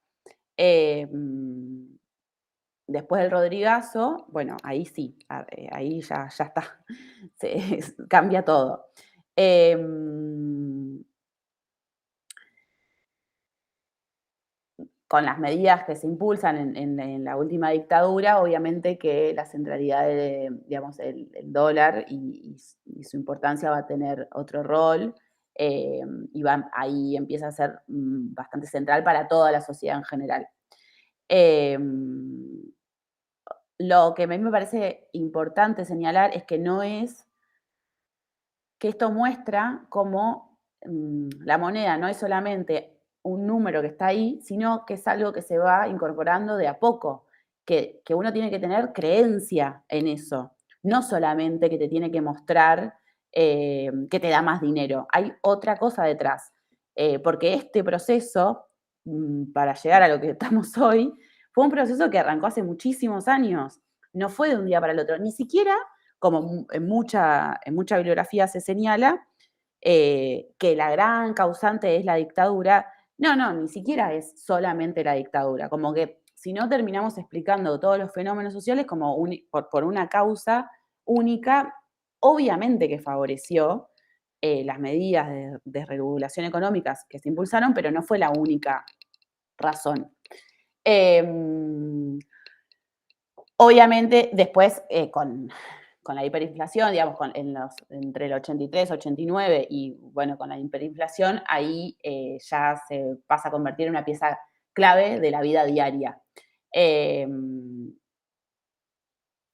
Después del Rodrigazo, bueno, ahí sí, ahí ya está, cambia todo. Con las medidas que se impulsan en la última dictadura, obviamente que la centralidad digamos, el dólar y su importancia va a tener otro rol, y ahí empieza a ser bastante central para toda la sociedad en general. Lo que a mí me parece importante señalar es que no es que esto muestra cómo la moneda no es solamente un número que está ahí, sino que es algo que se va incorporando de a poco, que uno tiene que tener creencia en eso, no solamente que te tiene que mostrar que te da más dinero, hay otra cosa detrás, porque este proceso, para llegar a lo que estamos hoy, fue un proceso que arrancó hace muchísimos años, no fue de un día para el otro, ni siquiera, como en mucha bibliografía se señala, que la gran causante es la dictadura. No, ni siquiera es solamente la dictadura, como que si no terminamos explicando todos los fenómenos sociales como por una causa única, obviamente que favoreció las medidas de desregulación económicas que se impulsaron, pero no fue la única razón. Obviamente, después, con la hiperinflación, digamos, entre el 83, 89 y, bueno, con la hiperinflación, ahí ya se pasa a convertir en una pieza clave de la vida diaria.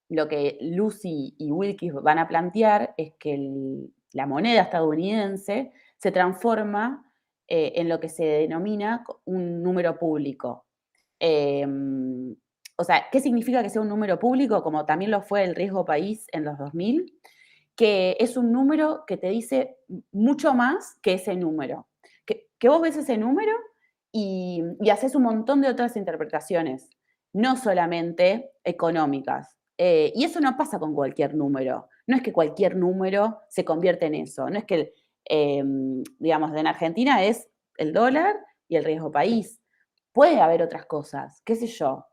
Lo que Lucy y Wilkes van a plantear es que la moneda estadounidense se transforma en lo que se denomina un número público. O sea, ¿qué significa que sea un número público? Como también lo fue el riesgo país en los 2000, que es un número que te dice mucho más que ese número. Que vos ves ese número y haces un montón de otras interpretaciones, no solamente económicas. Y eso no pasa con cualquier número. No es que cualquier número se convierte en eso. No es que, digamos, en Argentina es el dólar y el riesgo país. Puede haber otras cosas, qué sé yo,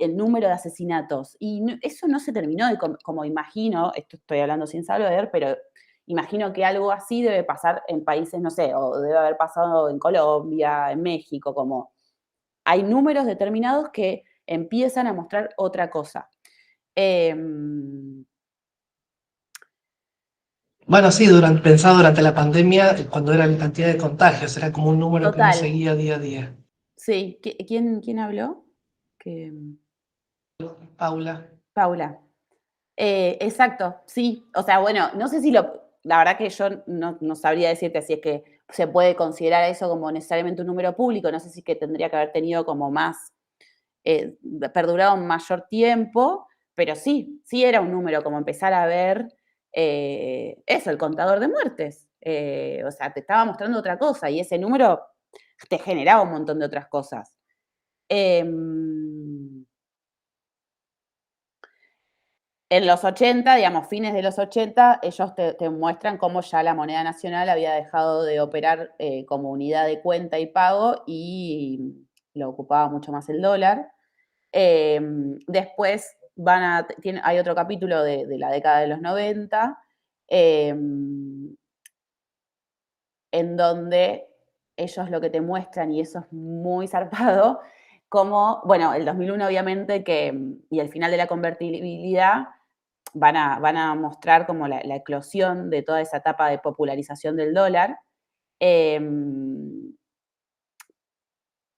el número de asesinatos. Y eso no se terminó de, como imagino, esto estoy hablando sin saber, pero imagino que algo así debe pasar en países, no sé, o debe haber pasado en Colombia, en México, como hay números determinados que empiezan a mostrar otra cosa. Bueno, sí, pensado durante la pandemia, cuando era la cantidad de contagios, era como un número que uno Total. seguía día a día. Sí, ¿quién habló? Paula. Paula. Exacto, sí. O sea, bueno, no sé si la verdad que yo no sabría decirte si es que se puede considerar eso como necesariamente un número público, no sé si que tendría que haber tenido como más, perdurado un mayor tiempo, pero sí era un número, como empezar a ver eso, el contador de muertes. O sea, te estaba mostrando otra cosa y ese número te generaba un montón de otras cosas. En los 80, digamos, fines de los 80, ellos te muestran cómo ya la moneda nacional había dejado de operar como unidad de cuenta y pago y lo ocupaba mucho más el dólar. Después hay otro capítulo de la década de los 90, en donde ellos lo que te muestran, y eso es muy zarpado, como, bueno, el 2001 obviamente, y el final de la convertibilidad, van a mostrar como la eclosión de toda esa etapa de popularización del dólar.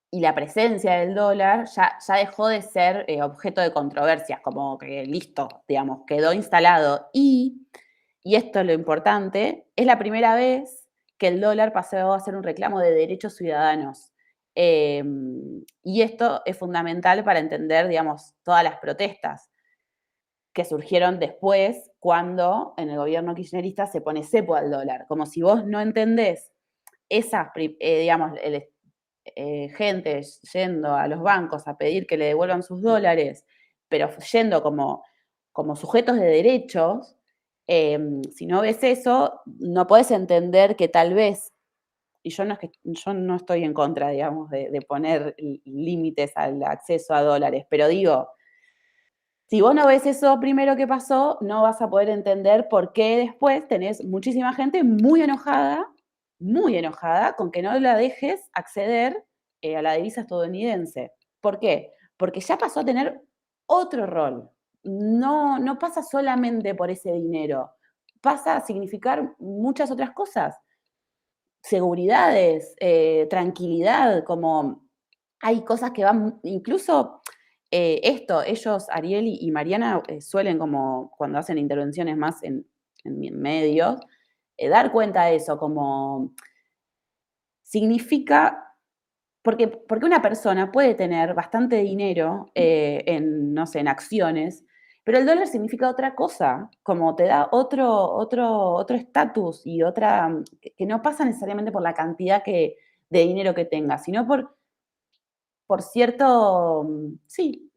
Y la presencia del dólar ya dejó de ser objeto de controversias, como que listo, digamos, quedó instalado. Y esto es lo importante, es la primera vez que el dólar pasó a ser un reclamo de derechos ciudadanos. Y esto es fundamental para entender, digamos, todas las protestas que surgieron después cuando en el gobierno kirchnerista se pone cepo al dólar. Como si vos no entendés esas, digamos, gente yendo a los bancos a pedir que le devuelvan sus dólares, pero yendo como sujetos de derechos, si no ves eso, no podés entender que tal vez, y yo no estoy en contra, digamos, de poner límites al acceso a dólares, pero digo, si vos no ves eso primero que pasó, no vas a poder entender por qué después tenés muchísima gente muy enojada con que no la dejes acceder a la divisa estadounidense. ¿Por qué? Porque ya pasó a tener otro rol. No pasa solamente por ese dinero, pasa a significar muchas otras cosas. Seguridades, tranquilidad, como hay cosas que van, incluso ellos, Ariel y Mariana, suelen como, cuando hacen intervenciones más en medios, dar cuenta de eso, como significa, porque una persona puede tener bastante dinero no sé, en acciones, pero el dólar significa otra cosa, como te da otro estatus y otra, que no pasa necesariamente por la cantidad de dinero que tengas, sino por cierto, sí,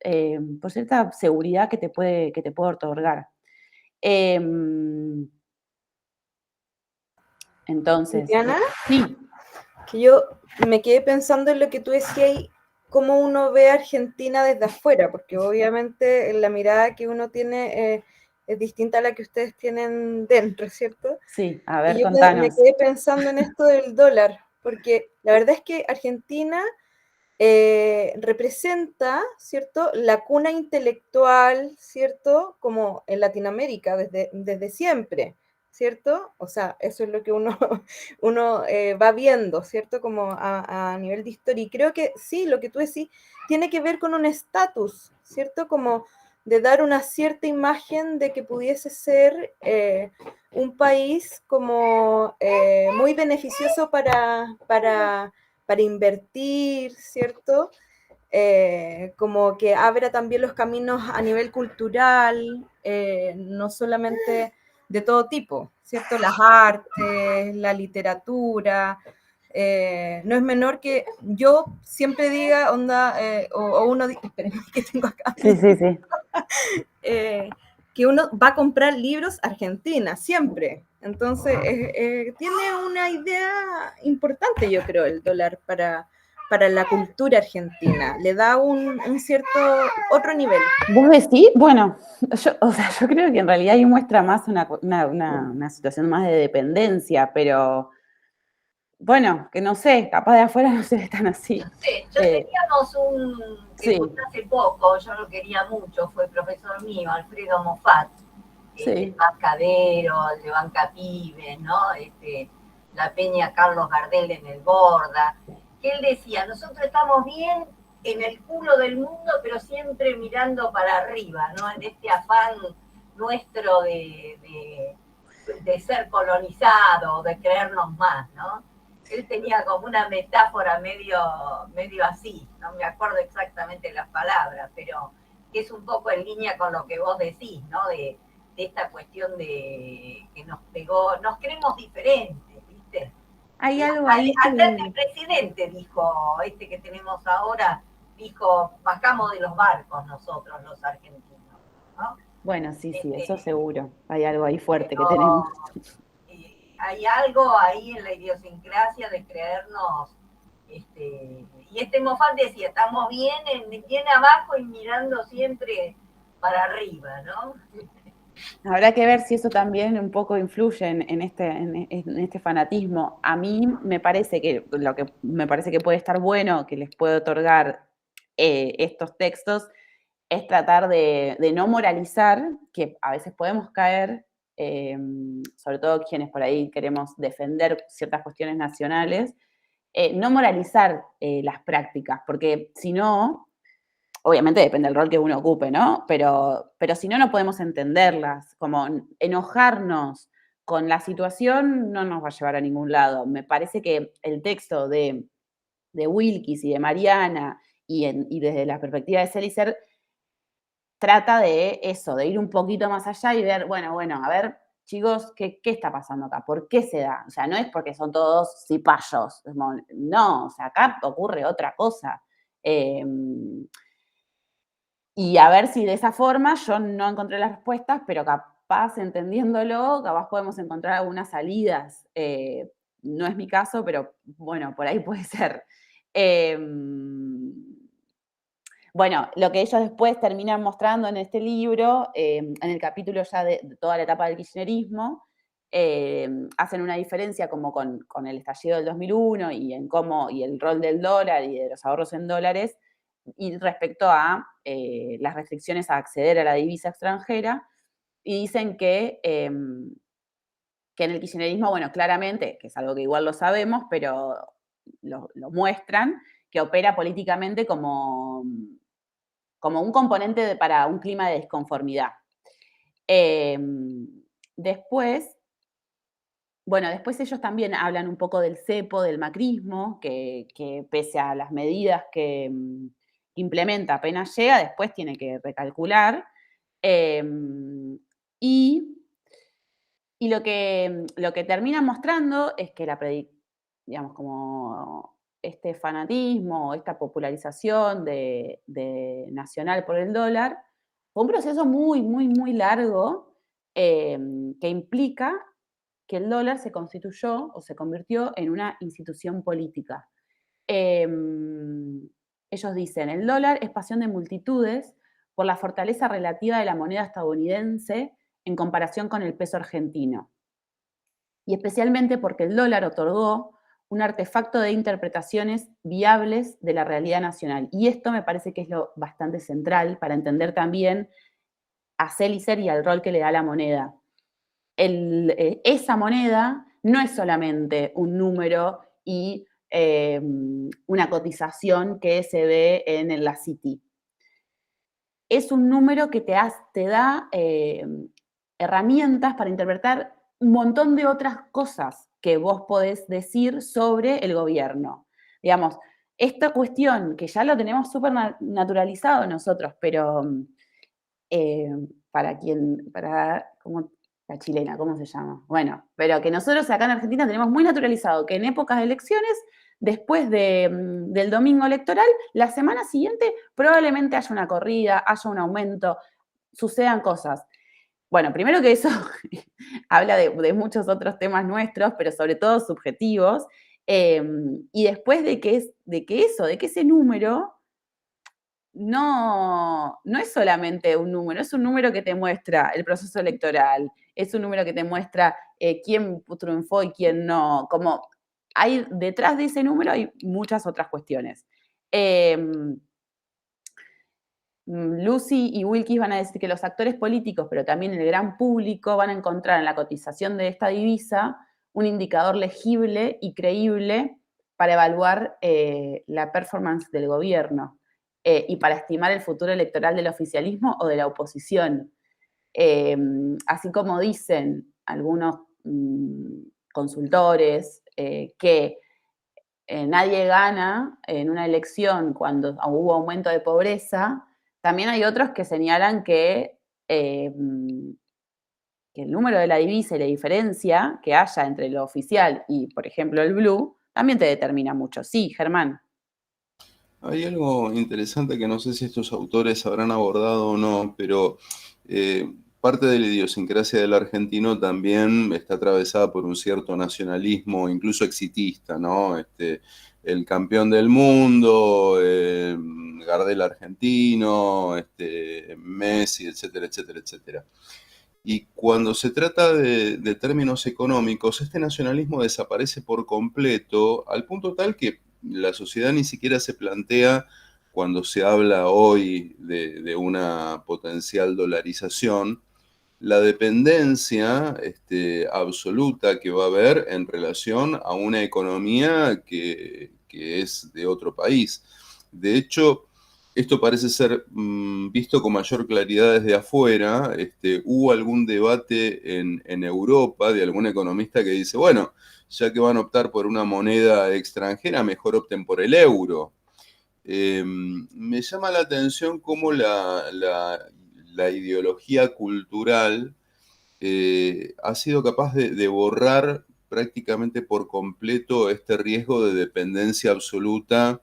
por cierta seguridad que te puede otorgar. Entonces, Diana, sí, que yo me quedé pensando en lo que tú decías y cómo uno ve a Argentina desde afuera, porque obviamente la mirada que uno tiene es distinta a la que ustedes tienen dentro, ¿cierto? sí, a Y ver, yo me contanos. quedé pensando en esto del dólar, porque la verdad es que Argentina representa, ¿cierto?, la cuna intelectual, ¿cierto?, como en Latinoamérica desde siempre, ¿cierto? O sea, eso es lo que uno, uno va viendo, ¿cierto?, como a nivel de historia. Y creo que sí, lo que tú decís tiene que ver con un estatus, ¿cierto?, como de dar una cierta imagen de que pudiese ser un país como muy beneficioso para invertir, ¿cierto? Como que abra también los caminos a nivel cultural, no solamente de todo tipo, ¿cierto? Las artes, la literatura. No es menor que yo siempre diga, onda, o uno, espérenme que tengo acá, Sí, sí, sí. que uno va a comprar libros Argentina, siempre. Entonces, tiene una idea importante, yo creo, el dólar para la cultura argentina. Le da un cierto otro nivel. ¿Vos decís? Bueno, yo creo que en realidad ahí muestra más una situación más de dependencia, pero bueno, que no sé, capaz de afuera no se ve tan así. No sé, ya teníamos un que sí. murió hace poco, yo lo quería mucho, fue profesor mío, Alfredo Moffat, Sí. Mascadero, el de Banca Pibes, ¿no? La Peña Carlos Gardel en el Borda, que él decía, nosotros estamos bien en el culo del mundo, pero siempre mirando para arriba, ¿no? En este afán nuestro de ser colonizado, de creernos más, ¿no? Él tenía como una metáfora medio así, no me acuerdo exactamente las palabras, pero que es un poco en línea con lo que vos decís, ¿no? De esta cuestión de que nos pegó, nos creemos diferentes, ¿viste? Hay algo ahí Hasta el presidente dijo, que tenemos ahora, dijo, bajamos de los barcos nosotros, los argentinos, ¿no? Bueno, sí, eso seguro. Hay algo ahí fuerte que pero, tenemos. hay algo ahí en la idiosincrasia de creernos, y Moffat decía, estamos bien abajo y mirando siempre para arriba, ¿no? Habrá que ver si eso también un poco influye en este fanatismo. A mí me parece que lo que me parece que puede estar bueno, que les puede otorgar estos textos, es tratar de no moralizar, que a veces podemos caer, sobre todo quienes por ahí queremos defender ciertas cuestiones nacionales, no moralizar las prácticas, porque si no, obviamente depende del rol que uno ocupe, ¿no? Pero si no, no podemos entenderlas, como enojarnos con la situación no nos va a llevar a ningún lado. Me parece que el texto de Wilkis y de Mariana, y desde la perspectiva de Selicer, trata de eso, de ir un poquito más allá y ver, bueno, a ver, chicos, ¿qué está pasando acá? ¿Por qué se da? O sea, no es porque son todos cipayos, no, o sea, acá ocurre otra cosa. Y a ver si de esa forma yo no encontré las respuestas, pero capaz entendiéndolo, capaz podemos encontrar algunas salidas. No es mi caso, pero bueno, por ahí puede ser. Bueno, lo que ellos después terminan mostrando en este libro, en el capítulo ya de toda la etapa del kirchnerismo, hacen una diferencia como con el estallido del 2001 y en cómo, y el rol del dólar y de los ahorros en dólares, y respecto a las restricciones a acceder a la divisa extranjera, y dicen que en el kirchnerismo, bueno, claramente, que es algo que igual lo sabemos, pero lo muestran, que opera políticamente como un componente para un clima de disconformidad. Después bueno, después ellos también hablan un poco del cepo, del macrismo, que pese a las medidas que implementa apenas llega, después tiene que recalcular. Y lo que termina mostrando es que digamos, como este fanatismo, esta popularización de nacional por el dólar, fue un proceso muy, muy, muy largo que implica que el dólar se constituyó o se convirtió en una institución política. Ellos dicen, el dólar es pasión de multitudes por la fortaleza relativa de la moneda estadounidense en comparación con el peso argentino. Y especialmente porque el dólar otorgó un artefacto de interpretaciones viables de la realidad nacional. Y esto me parece que es lo bastante central para entender también a Seliger y al rol que le da la moneda. Esa moneda no es solamente un número y una cotización que se ve en la Citi. Es un número que te da herramientas para interpretar un montón de otras cosas que vos podés decir sobre el gobierno. Digamos, esta cuestión que ya lo tenemos súper naturalizado nosotros, pero como la chilena, ¿cómo se llama? Bueno, pero que nosotros acá en Argentina tenemos muy naturalizado que en épocas de elecciones, después del domingo electoral, la semana siguiente probablemente haya una corrida, haya un aumento, sucedan cosas. Bueno, primero que eso habla de muchos otros temas nuestros, pero sobre todo subjetivos, y después de que ese número no es solamente un número, es un número que te muestra el proceso electoral, es un número que te muestra quién triunfó y quién no, como hay detrás de ese número hay muchas otras cuestiones. Lucy y Wilkis van a decir que los actores políticos, pero también el gran público, van a encontrar en la cotización de esta divisa un indicador legible y creíble para evaluar la performance del gobierno y para estimar el futuro electoral del oficialismo o de la oposición. Así como dicen algunos consultores que nadie gana en una elección cuando hubo aumento de pobreza, también hay otros que señalan que el número de la divisa y la diferencia que haya entre lo oficial y, por ejemplo, el blue, también te determina mucho. Sí, Germán. Hay algo interesante que no sé si estos autores habrán abordado o no, pero parte de la idiosincrasia del argentino también está atravesada por un cierto nacionalismo, incluso exitista, ¿no? El campeón del mundo, Gardel argentino, Messi, etcétera, etcétera, etcétera. Y cuando se trata de términos económicos, este nacionalismo desaparece por completo, al punto tal que la sociedad ni siquiera se plantea, cuando se habla hoy de una potencial dolarización, la dependencia absoluta que va a haber en relación a una economía que es de otro país. De hecho, esto parece ser visto con mayor claridad desde afuera. Hubo algún debate en Europa de algún economista que dice, bueno, ya que van a optar por una moneda extranjera, mejor opten por el euro. Me llama la atención cómo la ideología cultural ha sido capaz de borrar prácticamente por completo este riesgo de dependencia absoluta.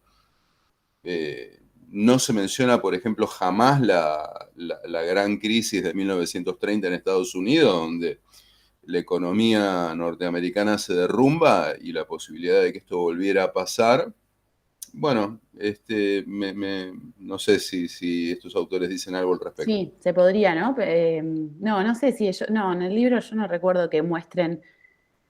No se menciona, por ejemplo, jamás la gran crisis de 1930 en Estados Unidos, donde la economía norteamericana se derrumba y la posibilidad de que esto volviera a pasar. Bueno, no sé si estos autores dicen algo al respecto. Sí, se podría, ¿no? No sé si ellos, no, en el libro yo no recuerdo que muestren,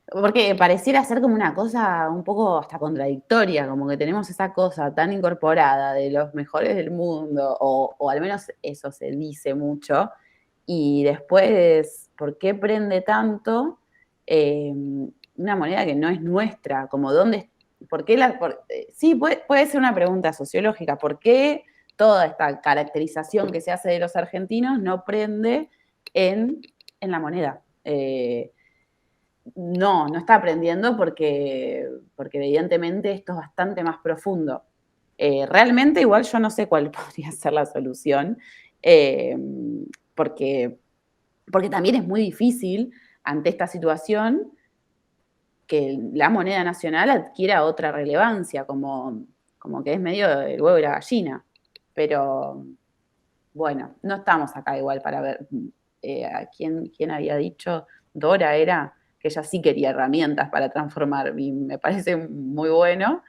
porque pareciera ser como una cosa un poco hasta contradictoria, como que tenemos esa cosa tan incorporada de los mejores del mundo, o al menos eso se dice mucho, y después, ¿por qué prende tanto una moneda que no es nuestra? Como dónde, ¿por qué sí, puede ser una pregunta sociológica, ¿por qué toda esta caracterización que se hace de los argentinos no prende en la moneda? no está aprendiendo porque evidentemente esto es bastante más profundo. Realmente igual yo no sé cuál podría ser la solución, porque también es muy difícil ante esta situación que la moneda nacional adquiera otra relevancia, como que es medio el huevo y la gallina. Pero bueno, no estamos acá igual para ver a quién había dicho, Dora era, que ella sí quería herramientas para transformar, y me parece muy bueno.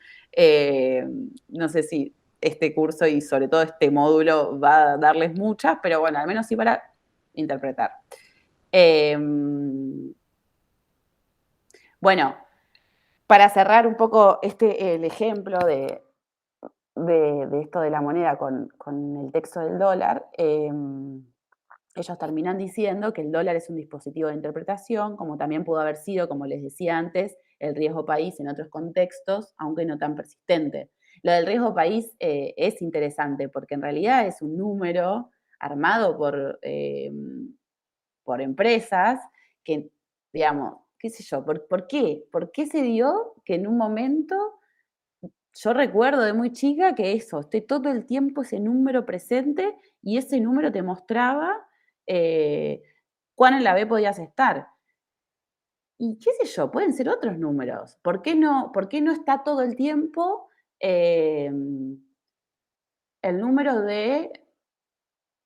No sé si este curso y sobre todo este módulo va a darles muchas, pero bueno, al menos sí para interpretar. Bueno, para cerrar un poco el ejemplo de esto de la moneda con el texto del dólar, ellos terminan diciendo que el dólar es un dispositivo de interpretación, como también pudo haber sido, como les decía antes, el riesgo país en otros contextos, aunque no tan persistente. Lo del riesgo país es interesante porque en realidad es un número armado por empresas que, digamos, qué sé yo, ¿por qué? ¿Por qué se dio que en un momento, yo recuerdo de muy chica que esté todo el tiempo ese número presente y ese número te mostraba cuán en la B podías estar? Y qué sé yo, pueden ser otros números. ¿Por qué no está todo el tiempo el número de,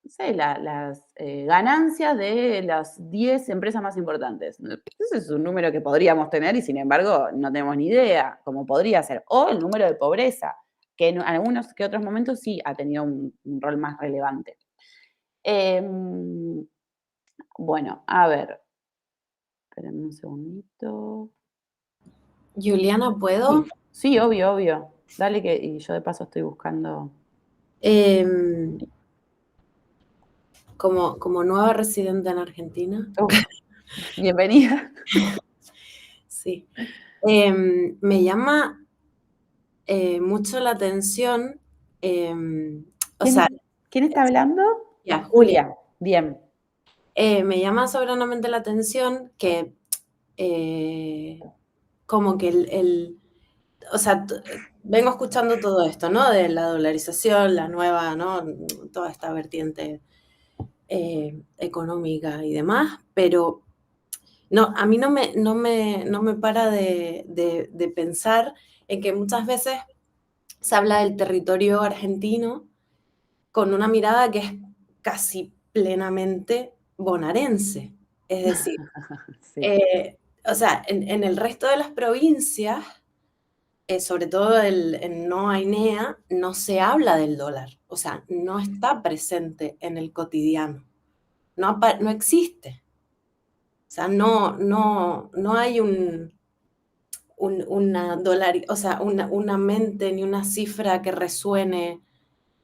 no sé, las ganancias de las 10 empresas más importantes? Ese es un número que podríamos tener y sin embargo no tenemos ni idea cómo podría ser. O el número de pobreza, que en algunos que otros momentos sí ha tenido un rol más relevante. Bueno, a ver, espérenme un segundito. Juliana, ¿puedo? Sí, obvio. Dale y yo de paso estoy buscando. Como nueva residente en Argentina. Bienvenida. Sí. Me llama mucho la atención. ¿Quién está hablando? Ya, Julia. Bien. Me llama soberanamente la atención que como que vengo escuchando todo esto, ¿no? De la dolarización, la nueva, ¿no? Toda esta vertiente económica y demás, pero no, a mí no me para de pensar en que muchas veces se habla del territorio argentino con una mirada que es casi plenamente bonaerense. Es decir, sí. En el resto de las provincias, sobre todo en no AINEA, no se habla del dólar. O sea, no está presente en el cotidiano. No existe. O sea, no hay una mente ni una cifra que resuene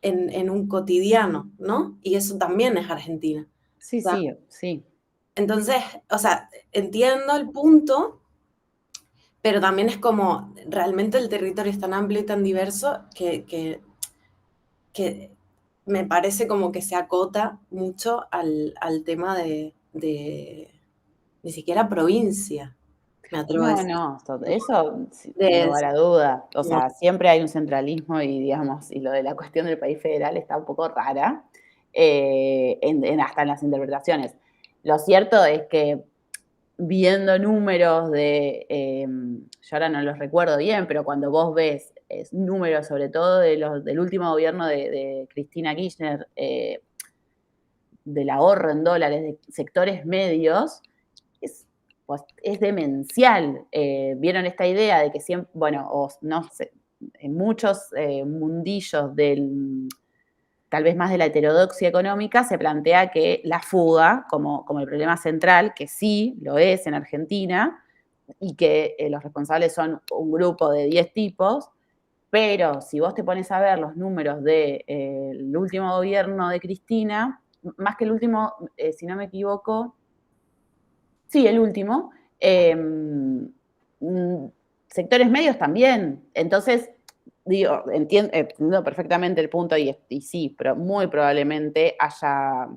en un cotidiano, ¿no? Y eso también es Argentina. Sí, O sea, sí. Entonces, entiendo el punto, pero también es como, realmente el territorio es tan amplio y tan diverso que me parece como que se acota mucho al tema de ni siquiera provincia, me atrevo a decir. No, eso sin lugar a duda. O sea, siempre hay un centralismo y, digamos, y lo de la cuestión del país federal está un poco rara, hasta en las interpretaciones. Lo cierto es que viendo números yo ahora no los recuerdo bien, pero cuando vos ves números sobre todo del último gobierno de Cristina Kirchner, del ahorro en dólares de sectores medios, es demencial. Vieron esta idea de que siempre, no sé, en muchos mundillos tal vez más de la heterodoxia económica, se plantea que la fuga, como el problema central, que sí lo es en Argentina, y que los responsables son un grupo de 10 tipos, pero si vos te pones a ver los números del último gobierno de Cristina, más que el último, si no me equivoco, sí, el último, sectores medios también. Entonces, digo, entiendo perfectamente el punto y sí, pero muy probablemente haya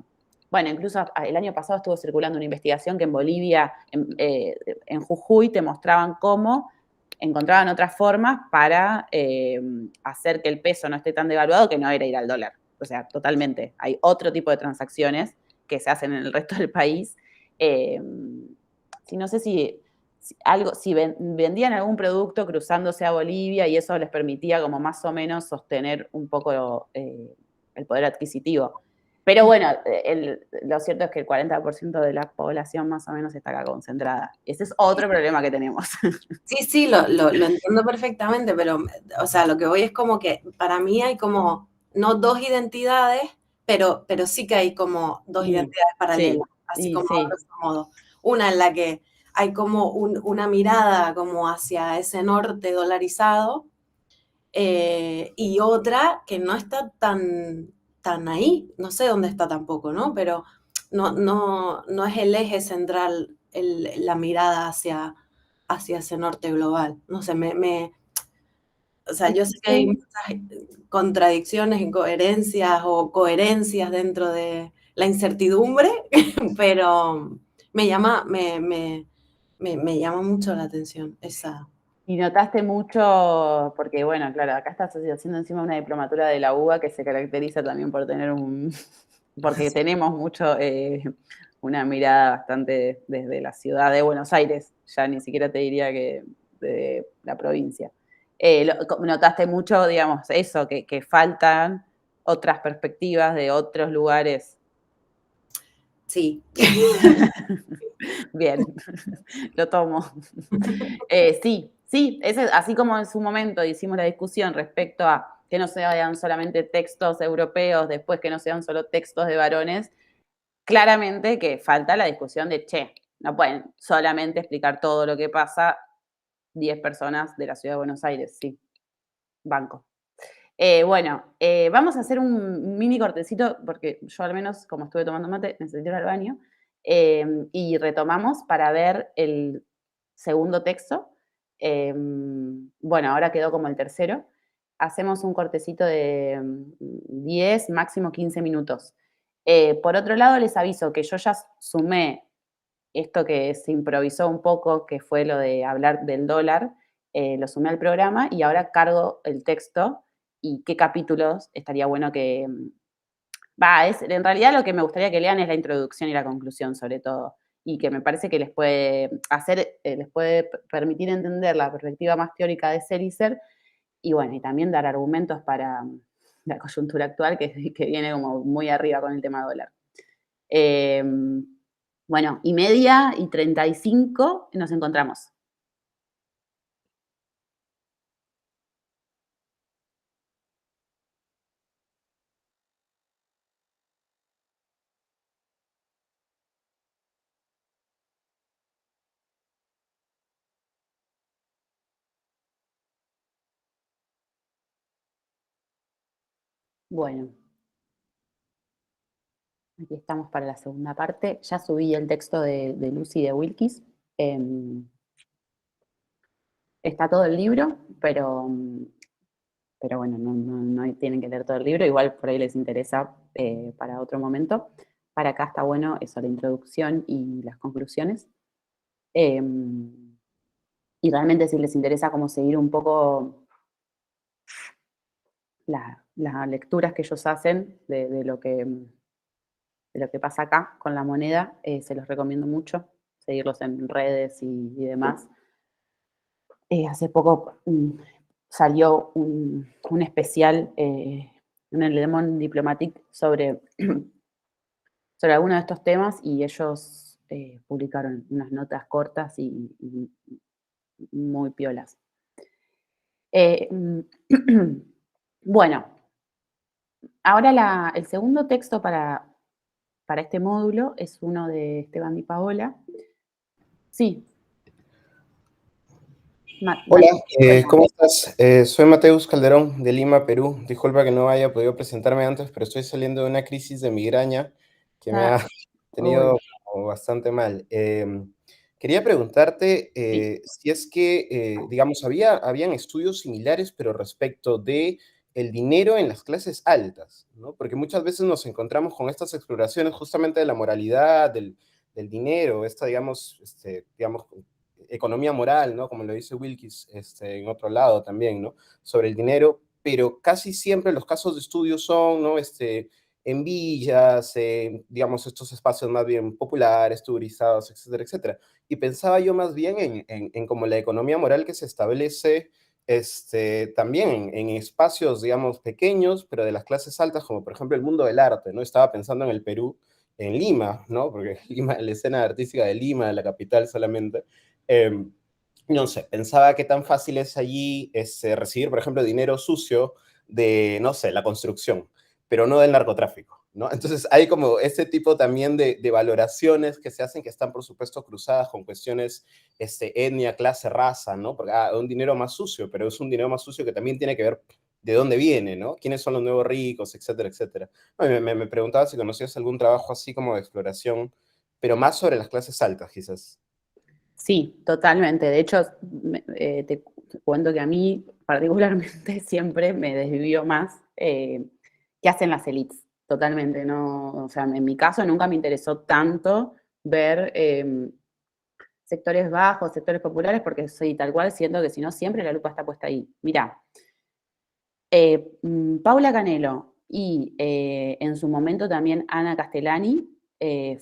Bueno, incluso el año pasado estuvo circulando una investigación que en Bolivia, en Jujuy, te mostraban cómo encontraban otras formas para hacer que el peso no esté tan devaluado, que no era ir al dólar. O sea, totalmente. Hay otro tipo de transacciones que se hacen en el resto del país. No sé si vendían algún producto cruzándose a Bolivia y eso les permitía como más o menos sostener un poco el poder adquisitivo. Pero bueno, lo cierto es que el 40% de la población más o menos está acá concentrada. Ese es otro problema que tenemos. Sí, lo entiendo perfectamente, pero, o sea, lo que voy es como que para mí hay como, no dos identidades, pero sí que hay como dos identidades paralelas, así como a grosso modo. Una en la que hay como una mirada como hacia ese norte dolarizado, y otra que no está tan ahí, no sé dónde está tampoco, ¿no? Pero no es el eje central la mirada hacia ese norte global. No sé, o sea, yo sé que hay muchas contradicciones, incoherencias o coherencias dentro de la incertidumbre, pero me llama mucho la atención esa. Y notaste mucho, porque bueno, claro, acá estás haciendo encima una diplomatura de la UBA que se caracteriza también por tener porque tenemos mucho, una mirada bastante desde la ciudad de Buenos Aires, ya ni siquiera te diría que de la provincia. Notaste mucho, digamos, eso, que faltan otras perspectivas de otros lugares. Sí. Bien, lo tomo. Sí, así como en su momento hicimos la discusión respecto a que no sean solamente textos europeos, después que no sean solo textos de varones, claramente que falta la discusión de, no pueden solamente explicar todo lo que pasa 10 personas de la ciudad de Buenos Aires, sí, banco. Bueno, vamos a hacer un mini cortecito, porque yo al menos, como estuve tomando mate, necesito ir al baño, y retomamos para ver el segundo texto. Bueno, ahora quedó como el tercero. Hacemos un cortecito de 10, máximo 15 minutos. Por otro lado, les aviso que yo ya sumé esto que se improvisó un poco, que fue lo de hablar del dólar, lo sumé al programa y ahora cargo el texto y qué capítulos estaría bueno que... en realidad lo que me gustaría que lean es la introducción y la conclusión, sobre todo, y que me parece que les puede permitir entender la perspectiva más teórica de Seligser y bueno, y también dar argumentos para la coyuntura actual que viene como muy arriba con el tema dólar. Bueno, 1:30 y nos encontramos. Bueno, aquí estamos para la segunda parte. Ya subí el texto de Lucy de Wilkes. Está todo el libro, pero bueno, no tienen que leer todo el libro. Igual por ahí les interesa para otro momento. Para acá está bueno eso, la introducción y las conclusiones. Y realmente si les interesa como seguir un poco las lecturas que ellos hacen de lo que pasa acá con la moneda, se los recomiendo mucho, seguirlos en redes y demás. Hace poco salió un especial en el Le Monde Diplomatique sobre algunos de estos temas y ellos publicaron unas notas cortas y muy piolas. Bueno, ahora el segundo texto para este módulo es uno de Esteban Di Paola. Sí. Hola, ¿cómo estás? Soy Mateus Calderón de Lima, Perú. Disculpa que no haya podido presentarme antes, pero estoy saliendo de una crisis de migraña que me ha tenido como bastante mal. Quería preguntarte si es que, digamos, habían estudios similares, pero respecto de el dinero en las clases altas, ¿no? Porque muchas veces nos encontramos con estas exploraciones justamente de la moralidad, del dinero, esta, digamos, economía moral, ¿no? Como lo dice Wilkes en otro lado también, ¿no? Sobre el dinero, pero casi siempre los casos de estudio son, ¿no? En villas, digamos, estos espacios más bien populares, turizados, etcétera, etcétera. Y pensaba yo más bien en como la economía moral que se establece también en espacios, digamos, pequeños, pero de las clases altas, como por ejemplo el mundo del arte, ¿no? Estaba pensando en el Perú, en Lima, ¿no? Porque Lima, la escena artística de Lima, la capital solamente, no sé, pensaba qué tan fácil es allí recibir, por ejemplo, dinero sucio de, no sé, la construcción, pero no del narcotráfico, ¿no? Entonces hay como este tipo también de valoraciones que se hacen que están, por supuesto, cruzadas con cuestiones etnia, clase, raza, ¿no? Porque un dinero más sucio, pero es un dinero más sucio que también tiene que ver de dónde viene, ¿no? ¿Quiénes son los nuevos ricos, etcétera, etcétera? Me preguntaba si conocías algún trabajo así como de exploración, pero más sobre las clases altas, quizás. Sí, totalmente. De hecho, te cuento que a mí particularmente siempre me desvivió más qué hacen las élites. Totalmente, no, o sea, en mi caso nunca me interesó tanto ver sectores bajos, sectores populares, porque soy tal cual, siento que si no, siempre la lupa está puesta ahí. Mirá, Paula Canelo y en su momento también Ana Castellani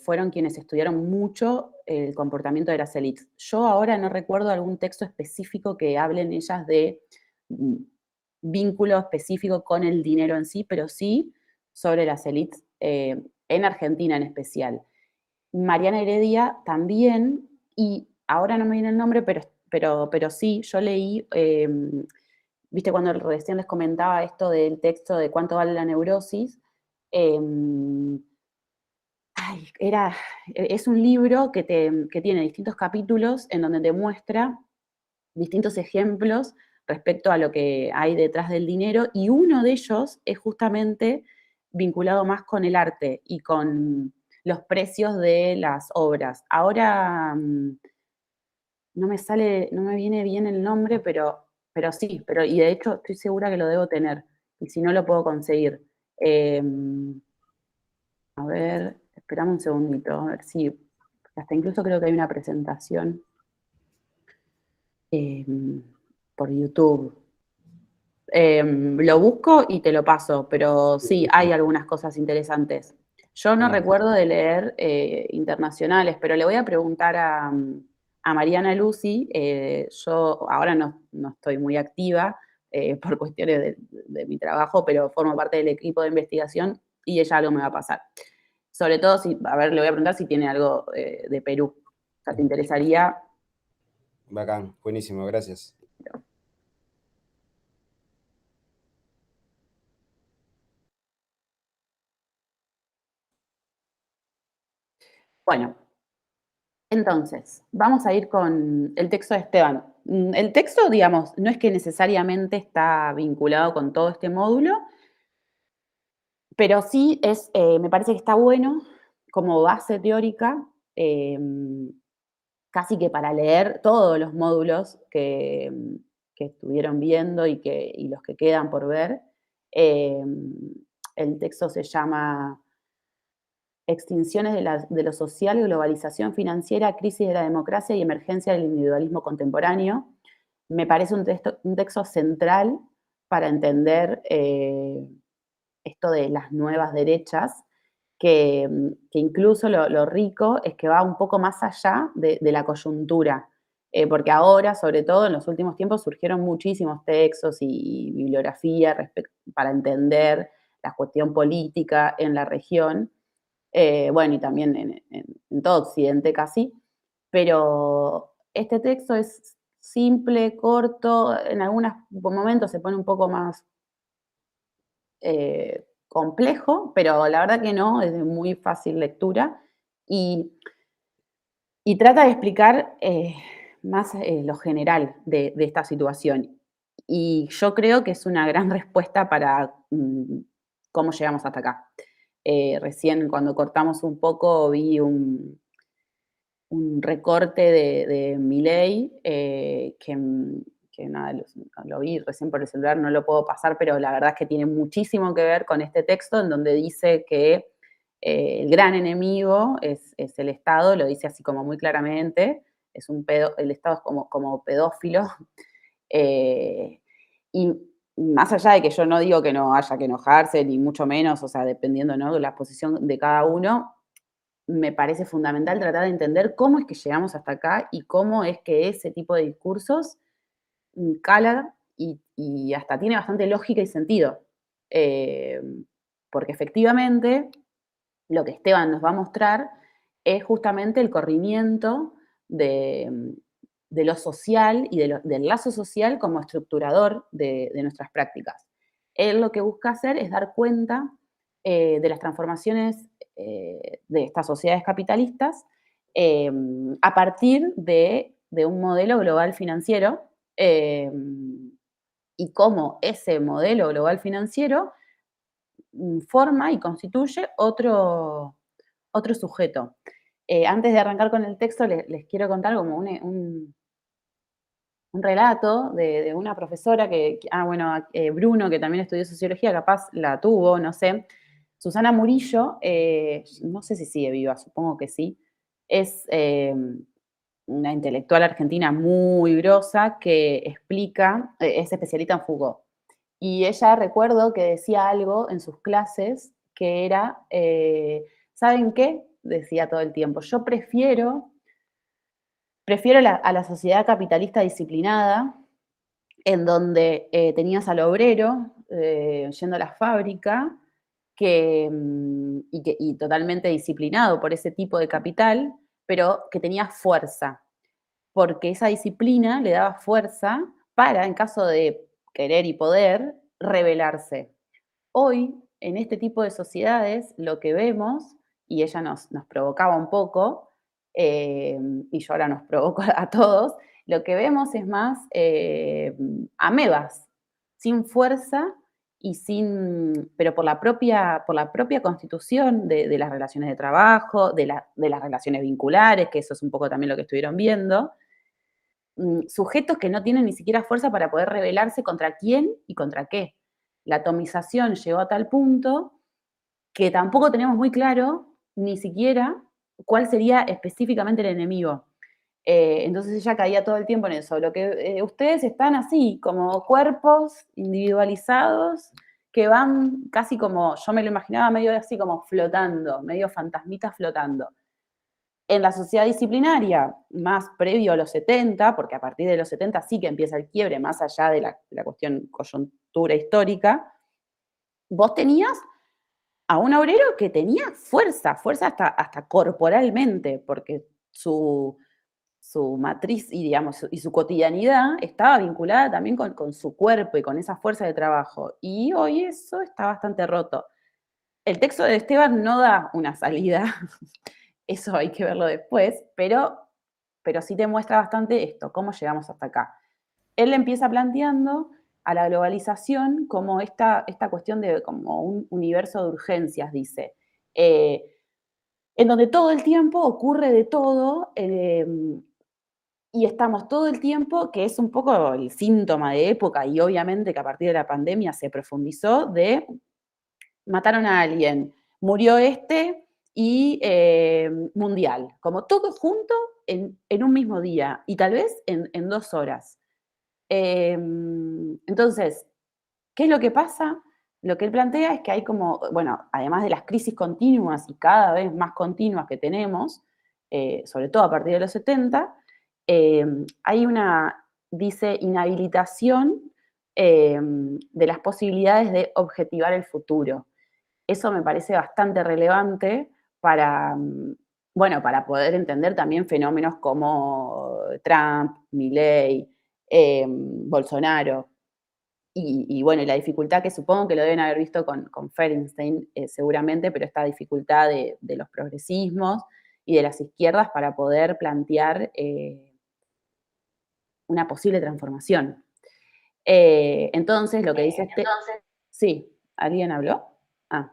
fueron quienes estudiaron mucho el comportamiento de las élites. Yo ahora no recuerdo algún texto específico que hablen ellas de vínculo específico con el dinero en sí, pero sí sobre las élites, en Argentina en especial. Mariana Heredia también, y ahora no me viene el nombre, pero sí, yo leí, viste cuando recién les comentaba esto del texto de cuánto vale la neurosis, es un libro que tiene distintos capítulos en donde te muestra distintos ejemplos respecto a lo que hay detrás del dinero, y uno de ellos es justamente vinculado más con el arte y con los precios de las obras. Ahora no me viene bien el nombre, pero sí, y de hecho estoy segura que lo debo tener, y si no lo puedo conseguir. A ver, esperame un segundito, a ver si, hasta incluso creo que hay una presentación por YouTube. Lo busco y te lo paso, pero sí, hay algunas cosas interesantes. Yo no recuerdo de leer internacionales, pero le voy a preguntar a Mariana Lucy. Yo ahora no estoy muy activa por cuestiones de mi trabajo, pero formo parte del equipo de investigación y ella algo me va a pasar. Sobre todo, a ver, le voy a preguntar si tiene algo de Perú. O sea, ¿te interesaría? Bacán, buenísimo, gracias. Bueno, entonces, vamos a ir con el texto de Esteban. El texto, digamos, no es que necesariamente está vinculado con todo este módulo, pero sí me parece que está bueno como base teórica, casi que para leer todos los módulos que estuvieron viendo y los que quedan por ver. El texto se llama Extinciones de lo social, globalización financiera, crisis de la democracia y emergencia del individualismo contemporáneo. Me parece un texto central para entender esto de las nuevas derechas, que incluso lo rico es que va un poco más allá de la coyuntura, porque ahora, sobre todo en los últimos tiempos, surgieron muchísimos textos y bibliografía para entender la cuestión política en la región, bueno, y también en todo Occidente casi, pero este texto es simple, corto, en algunos momentos se pone un poco más complejo, pero la verdad que no, es de muy fácil lectura, y trata de explicar más lo general de esta situación. Y yo creo que es una gran respuesta para cómo llegamos hasta acá. Recién cuando cortamos un poco vi un recorte de Milei que que nada, lo vi recién por el celular, no lo puedo pasar, pero la verdad es que tiene muchísimo que ver con este texto en donde dice que el gran enemigo es el Estado, lo dice así como muy claramente, el Estado es como pedófilo, y más allá de que yo no digo que no haya que enojarse, ni mucho menos, o sea, dependiendo, ¿no?, de la posición de cada uno, me parece fundamental tratar de entender cómo es que llegamos hasta acá y cómo es que ese tipo de discursos cala y hasta tiene bastante lógica y sentido. Eh, Porque efectivamente lo que Esteban nos va a mostrar es justamente el corrimiento de lo social y del lazo social como estructurador de nuestras prácticas. Él lo que busca hacer es dar cuenta de las transformaciones de estas sociedades capitalistas a partir de un modelo global financiero y cómo ese modelo global financiero forma y constituye otro sujeto. Antes de arrancar con el texto, les quiero contar como un relato de una profesora Bruno, que también estudió sociología, capaz la tuvo, no sé. Susana Murillo, no sé si sigue viva, supongo que sí, es una intelectual argentina muy grosa que explica, es especialista en Foucault. Y ella recuerdo que decía algo en sus clases que era, ¿saben qué? Decía todo el tiempo, yo prefiero a la sociedad capitalista disciplinada, en donde tenías al obrero yendo a la fábrica y totalmente disciplinado por ese tipo de capital, pero que tenía fuerza, porque esa disciplina le daba fuerza para, en caso de querer y poder, rebelarse. Hoy, en este tipo de sociedades, lo que vemos, y ella nos provocaba un poco, y yo ahora nos provoco a todos, lo que vemos es más amebas, sin fuerza y pero por la propia constitución de las relaciones de trabajo, de las relaciones vinculares, que eso es un poco también lo que estuvieron viendo, sujetos que no tienen ni siquiera fuerza para poder rebelarse contra quién y contra qué. La atomización llegó a tal punto que tampoco tenemos muy claro ni siquiera cuál sería específicamente el enemigo. Entonces ella caía todo el tiempo en eso. Lo que ustedes están así, como cuerpos individualizados que van casi como, yo me lo imaginaba medio así como flotando, medio fantasmitas flotando. En la sociedad disciplinaria, más previo a los 70, porque a partir de los 70 sí que empieza el quiebre, más allá de la cuestión coyuntura histórica, vos tenías a un obrero que tenía fuerza hasta corporalmente, porque su matriz y, digamos, y su cotidianidad estaba vinculada también con su cuerpo y con esa fuerza de trabajo. Y hoy eso está bastante roto. El texto de Esteban no da una salida, eso hay que verlo después, pero sí te muestra bastante esto, cómo llegamos hasta acá. Él empieza planteando a la globalización como esta cuestión de como un universo de urgencias, dice, en donde todo el tiempo ocurre de todo y estamos todo el tiempo, que es un poco el síntoma de época y obviamente que a partir de la pandemia se profundizó, de mataron a alguien, murió y mundial, como todo junto en un mismo día y tal vez en 2 horas. Entonces, ¿qué es lo que pasa? Lo que él plantea es que hay como, bueno, además de las crisis continuas y cada vez más continuas que tenemos, sobre todo a partir de los 70, hay dice, inhabilitación de las posibilidades de objetivar el futuro. Eso me parece bastante relevante para, para poder entender también fenómenos como Trump, Milei, Bolsonaro, y la dificultad que supongo que lo deben haber visto con Feinstein seguramente, pero esta dificultad de los progresismos y de las izquierdas para poder plantear una posible transformación. Entonces, lo que dice Sí, ¿alguien habló? Ah.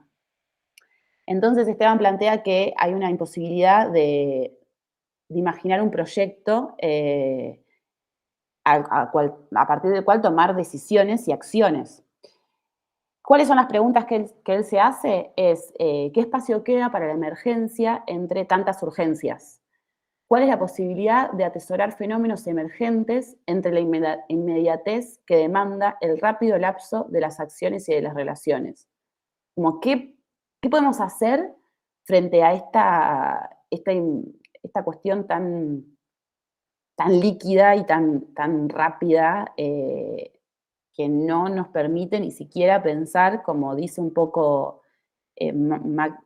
Entonces Esteban plantea que hay una imposibilidad de imaginar un proyecto a partir del cual tomar decisiones y acciones. ¿Cuáles son las preguntas que él se hace? ¿Qué espacio queda para la emergencia entre tantas urgencias? ¿Cuál es la posibilidad de atesorar fenómenos emergentes entre la inmediatez que demanda el rápido lapso de las acciones y de las relaciones? Como ¿qué podemos hacer frente a esta cuestión tan líquida y tan rápida que no nos permite ni siquiera pensar, como dice un poco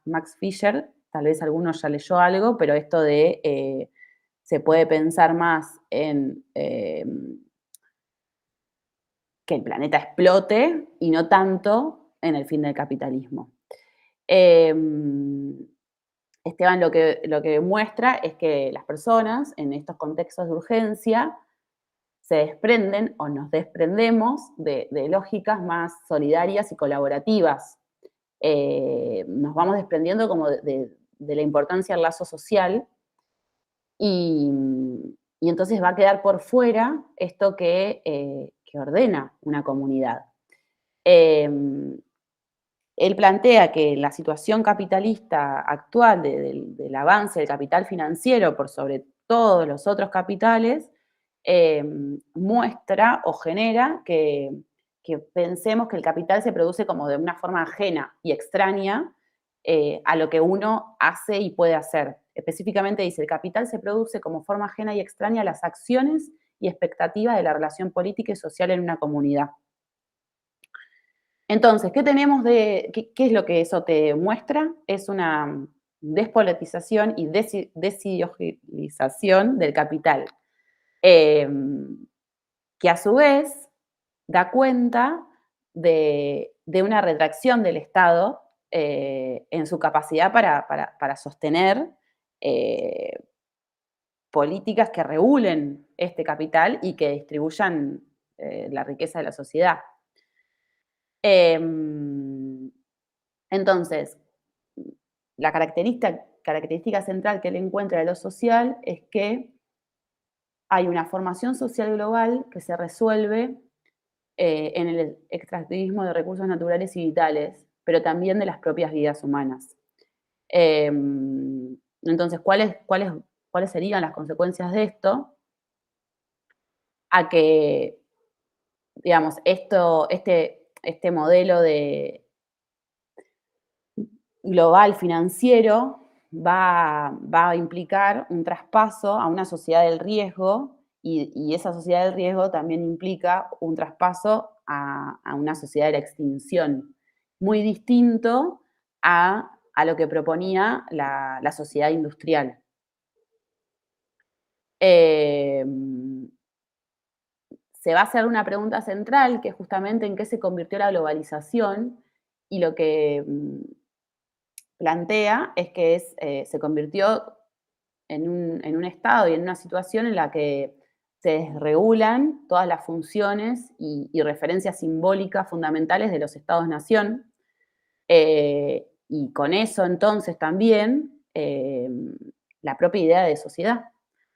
Max Fischer, tal vez alguno ya leyó algo, pero esto de se puede pensar más en que el planeta explote y no tanto en el fin del capitalismo. Esteban lo que muestra es que las personas en estos contextos de urgencia se desprenden o nos desprendemos de lógicas más solidarias y colaborativas. Nos vamos desprendiendo como de la importancia del lazo social y entonces va a quedar por fuera esto que ordena una comunidad. Él plantea que la situación capitalista actual del avance del capital financiero por sobre todos los otros capitales muestra o genera que pensemos que el capital se produce como de una forma ajena y extraña a lo que uno hace y puede hacer. Específicamente dice, el capital se produce como forma ajena y extraña a las acciones y expectativas de la relación política y social en una comunidad. Entonces, ¿qué es lo que eso te muestra? Es una despolitización y desideologización del capital, que a su vez da cuenta de una retracción del Estado en su capacidad para sostener políticas que regulen este capital y que distribuyan la riqueza de la sociedad. Entonces, la característica central que él encuentra de lo social es que hay una formación social global que se resuelve en el extractivismo de recursos naturales y vitales, pero también de las propias vidas humanas. Entonces, ¿cuáles serían las consecuencias de esto? A que, digamos, este modelo global financiero va a implicar un traspaso a una sociedad del riesgo y esa sociedad del riesgo también implica un traspaso a una sociedad de la extinción, muy distinto a lo que proponía la sociedad industrial. Se va a hacer una pregunta central, que es justamente en qué se convirtió la globalización, y lo que plantea es que se convirtió en un estado y en una situación en la que se desregulan todas las funciones y referencias simbólicas fundamentales de los estados-nación, y con eso entonces también la propia idea de sociedad,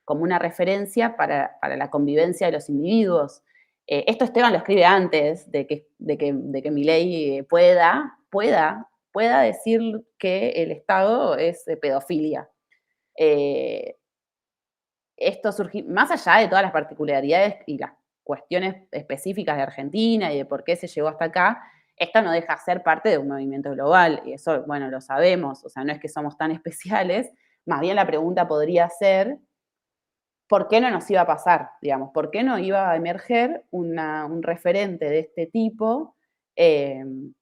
como una referencia para la convivencia de los individuos. Esto Esteban lo escribe antes de que Milei pueda decir que el Estado es de pedofilia. Esto surge, más allá de todas las particularidades y las cuestiones específicas de Argentina y de por qué se llegó hasta acá, esto no deja de ser parte de un movimiento global, y eso, bueno, lo sabemos, o sea, no es que somos tan especiales, más bien la pregunta podría ser, ¿por qué no nos iba a pasar? Digamos, ¿por qué no iba a emerger un referente de este tipo en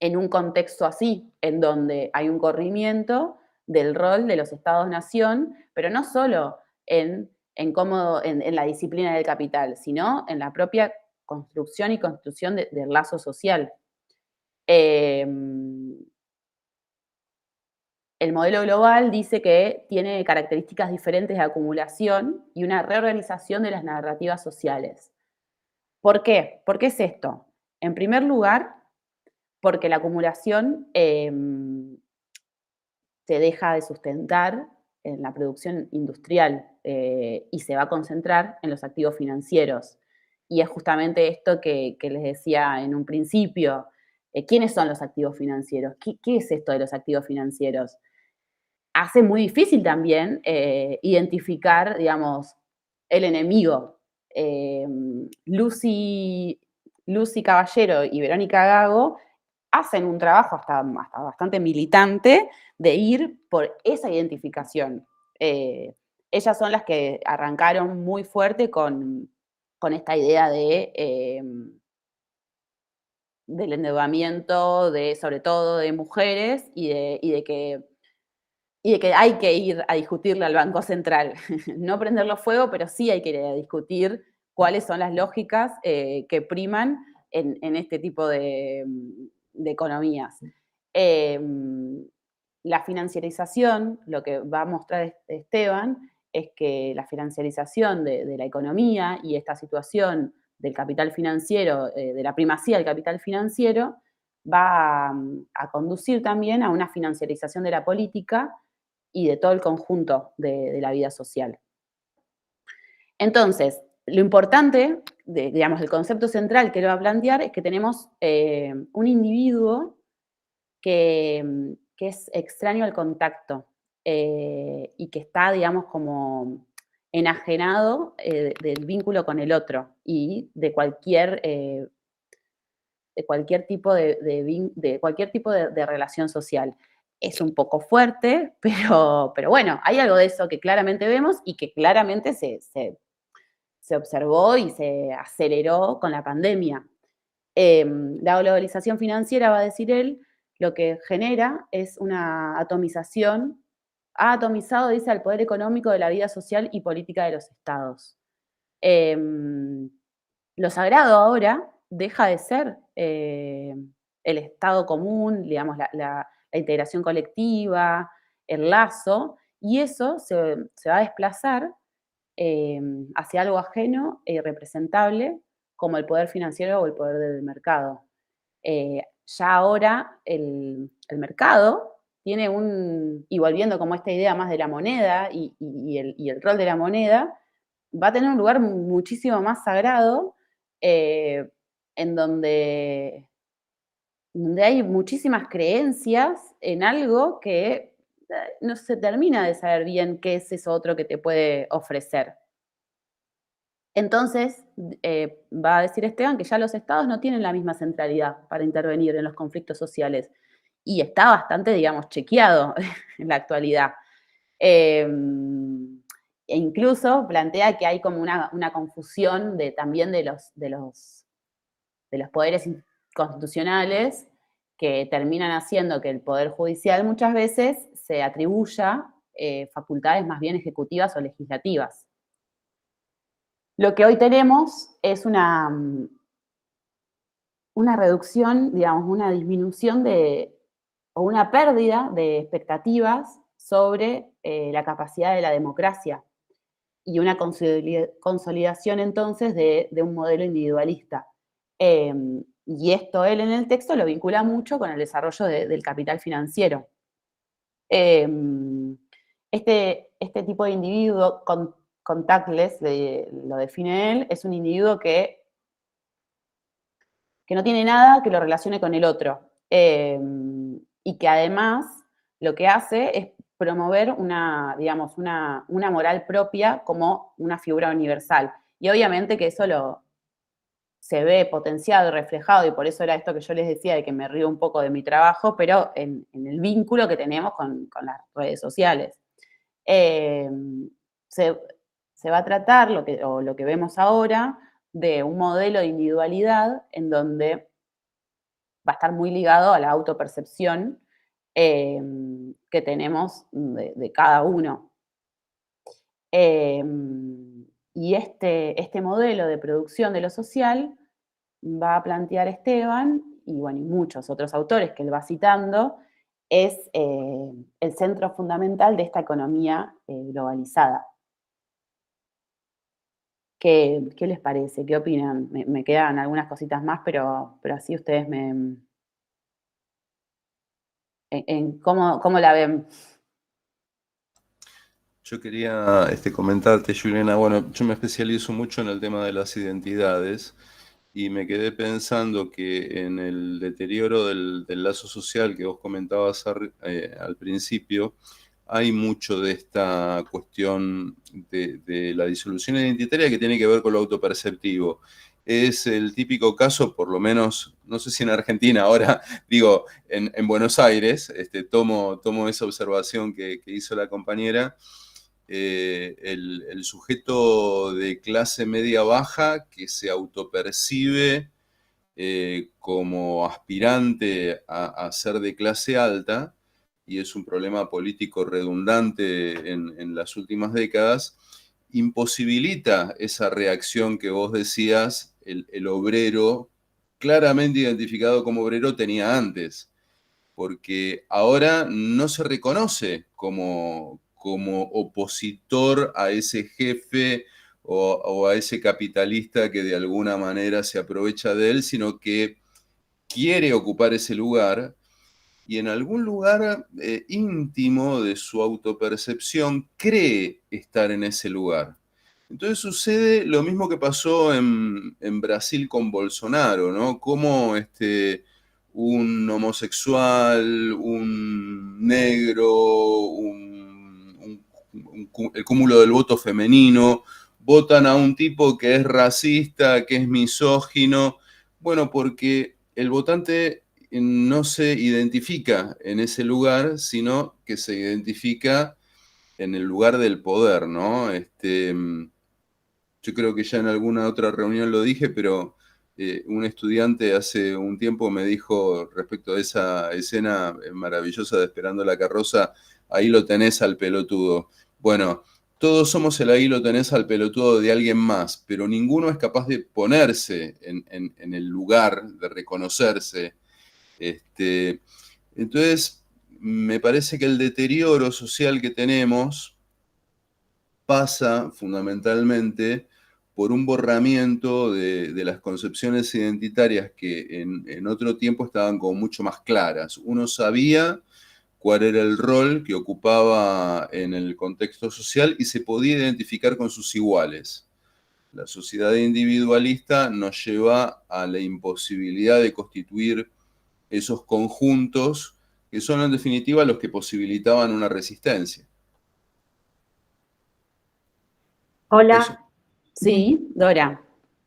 un contexto así, en donde hay un corrimiento del rol de los estados-nación, pero no solo en la disciplina del capital, sino en la propia construcción y constitución del lazo social. El modelo global dice que tiene características diferentes de acumulación y una reorganización de las narrativas sociales. ¿Por qué? ¿Por qué es esto? En primer lugar, porque la acumulación se deja de sustentar en la producción industrial y se va a concentrar en los activos financieros. Y es justamente esto que les decía en un principio. ¿Quiénes son los activos financieros? ¿Qué es esto de los activos financieros? Hace muy difícil también identificar, digamos, el enemigo. Lucy Caballero y Verónica Gago hacen un trabajo hasta bastante militante de ir por esa identificación. Ellas son las que arrancaron muy fuerte con esta idea del endeudamiento, sobre todo de mujeres, y de que hay que ir a discutirle al Banco Central. No prenderlo fuego, pero sí hay que ir a discutir cuáles son las lógicas que priman en este tipo de economías. La financiarización, lo que va a mostrar Esteban, es que la financiarización de la economía y esta situación del capital financiero, de la primacía del capital financiero, va a conducir también a una financiarización de la política y de todo el conjunto de la vida social. Entonces, lo importante, digamos, el concepto central que lo va a plantear es que tenemos un individuo que es extraño al contacto y que está, digamos, como enajenado del vínculo con el otro y de cualquier tipo de relación social. Es un poco fuerte, pero bueno, hay algo de eso que claramente vemos y que claramente se observó y se aceleró con la pandemia. La globalización financiera, va a decir él, lo que genera es una atomización, ha atomizado, dice, al poder económico de la vida social y política de los estados. Lo sagrado ahora deja de ser el estado común, digamos, la integración colectiva, el lazo, y eso se va a desplazar hacia algo ajeno e irrepresentable como el poder financiero o el poder del mercado. Ya ahora el mercado tiene y volviendo como esta idea más de la moneda y el rol de la moneda, va a tener un lugar muchísimo más sagrado en donde hay muchísimas creencias en algo que no se termina de saber bien qué es eso otro que te puede ofrecer. Entonces, va a decir Esteban que ya los estados no tienen la misma centralidad para intervenir en los conflictos sociales. Y está bastante, digamos, chequeado en la actualidad. E incluso plantea que hay como una confusión también de los poderes constitucionales que terminan haciendo que el Poder Judicial muchas veces se atribuya facultades más bien ejecutivas o legislativas. Lo que hoy tenemos es una reducción, digamos, una disminución o una pérdida de expectativas sobre la capacidad de la democracia y una consolidación entonces de un modelo individualista. Y esto él en el texto lo vincula mucho con el desarrollo del capital financiero. Este tipo de individuo contactless, lo define él, es un individuo que no tiene nada que lo relacione con el otro y que además lo que hace es promover digamos, una moral propia como una figura universal. Y obviamente que eso se ve potenciado y reflejado, y por eso era esto que yo les decía de que me río un poco de mi trabajo, pero en el vínculo que tenemos con las redes sociales. Se va a tratar lo que vemos ahora de un modelo de individualidad en donde va a estar muy ligado a la autopercepción que tenemos de cada uno. Y este modelo de producción de lo social va a plantear Esteban, y bueno, y muchos otros autores que él va citando, es el centro fundamental de esta economía globalizada. ¿Qué les parece? ¿Qué opinan? Me quedan algunas cositas más, pero así ustedes ¿cómo la ven? Yo quería comentarte, Juliana, bueno, yo me especializo mucho en el tema de las identidades y me quedé pensando que en el deterioro del lazo social que vos comentabas al principio, hay mucho de esta cuestión de la disolución identitaria que tiene que ver con lo autoperceptivo. Es el típico caso, por lo menos, no sé si en Argentina, ahora digo, en Buenos Aires, tomo esa observación que hizo la compañera, el sujeto de clase media baja que se autopercibe como aspirante a ser de clase alta, y es un problema político redundante en las últimas décadas, imposibilita esa reacción que vos decías, el obrero, claramente identificado como obrero, tenía antes, porque ahora no se reconoce como opositor a ese jefe o a ese capitalista que de alguna manera se aprovecha de él, sino que quiere ocupar ese lugar y en algún lugar íntimo de su autopercepción cree estar en ese lugar. Entonces sucede lo mismo que pasó en Brasil con Bolsonaro, ¿no? Como un homosexual, un negro, el cúmulo del voto femenino, votan a un tipo que es racista, que es misógino, bueno, porque el votante no se identifica en ese lugar, sino que se identifica en el lugar del poder, ¿no? Yo creo que ya en alguna otra reunión lo dije, pero un estudiante hace un tiempo me dijo respecto a esa escena maravillosa de Esperando la carroza, ahí lo tenés al pelotudo. Bueno, todos somos el ahí lo tenés al pelotudo de alguien más, pero ninguno es capaz de ponerse en el lugar, de reconocerse. Entonces, me parece que el deterioro social que tenemos pasa fundamentalmente por un borramiento de las concepciones identitarias que en otro tiempo estaban como mucho más claras. Uno sabía cuál era el rol que ocupaba en el contexto social y se podía identificar con sus iguales. La sociedad individualista nos lleva a la imposibilidad de constituir esos conjuntos que son en definitiva los que posibilitaban una resistencia. Hola. Eso. Sí, Dora.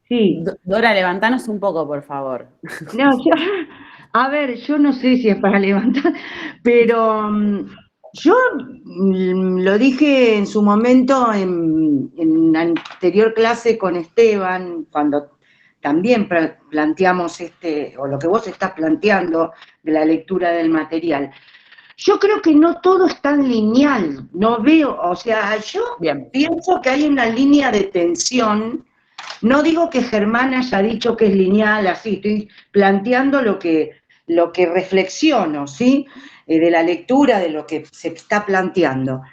Sí. Dora, levantanos un poco, por favor. No, a ver, yo no sé si es para levantar, pero yo lo dije en su momento en la anterior clase con Esteban, cuando también planteamos o lo que vos estás planteando de la lectura del material. Yo creo que no todo es tan lineal, no veo, o sea, yo pienso que hay una línea de tensión. No digo que Germán haya dicho que es lineal, así, estoy planteando lo que reflexiono, ¿sí? De la lectura, de lo que se está planteando.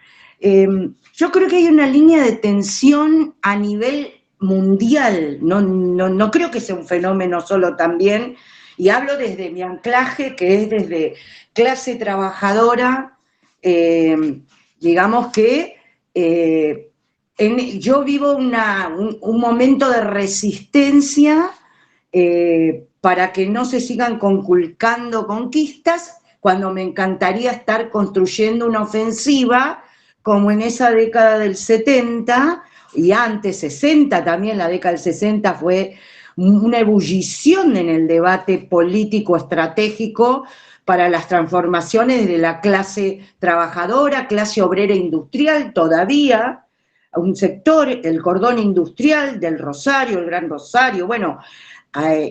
Yo creo que hay una línea de tensión a nivel mundial, no creo que sea un fenómeno solo también, y hablo desde mi anclaje, que es desde clase trabajadora, digamos que yo vivo un momento de resistencia para que no se sigan conculcando conquistas, cuando me encantaría estar construyendo una ofensiva, como en esa década del 70, y antes 60 también, la década del 60 fue una ebullición en el debate político estratégico para las transformaciones de la clase trabajadora, clase obrera industrial todavía, un sector, el cordón industrial del Rosario, el Gran Rosario, bueno,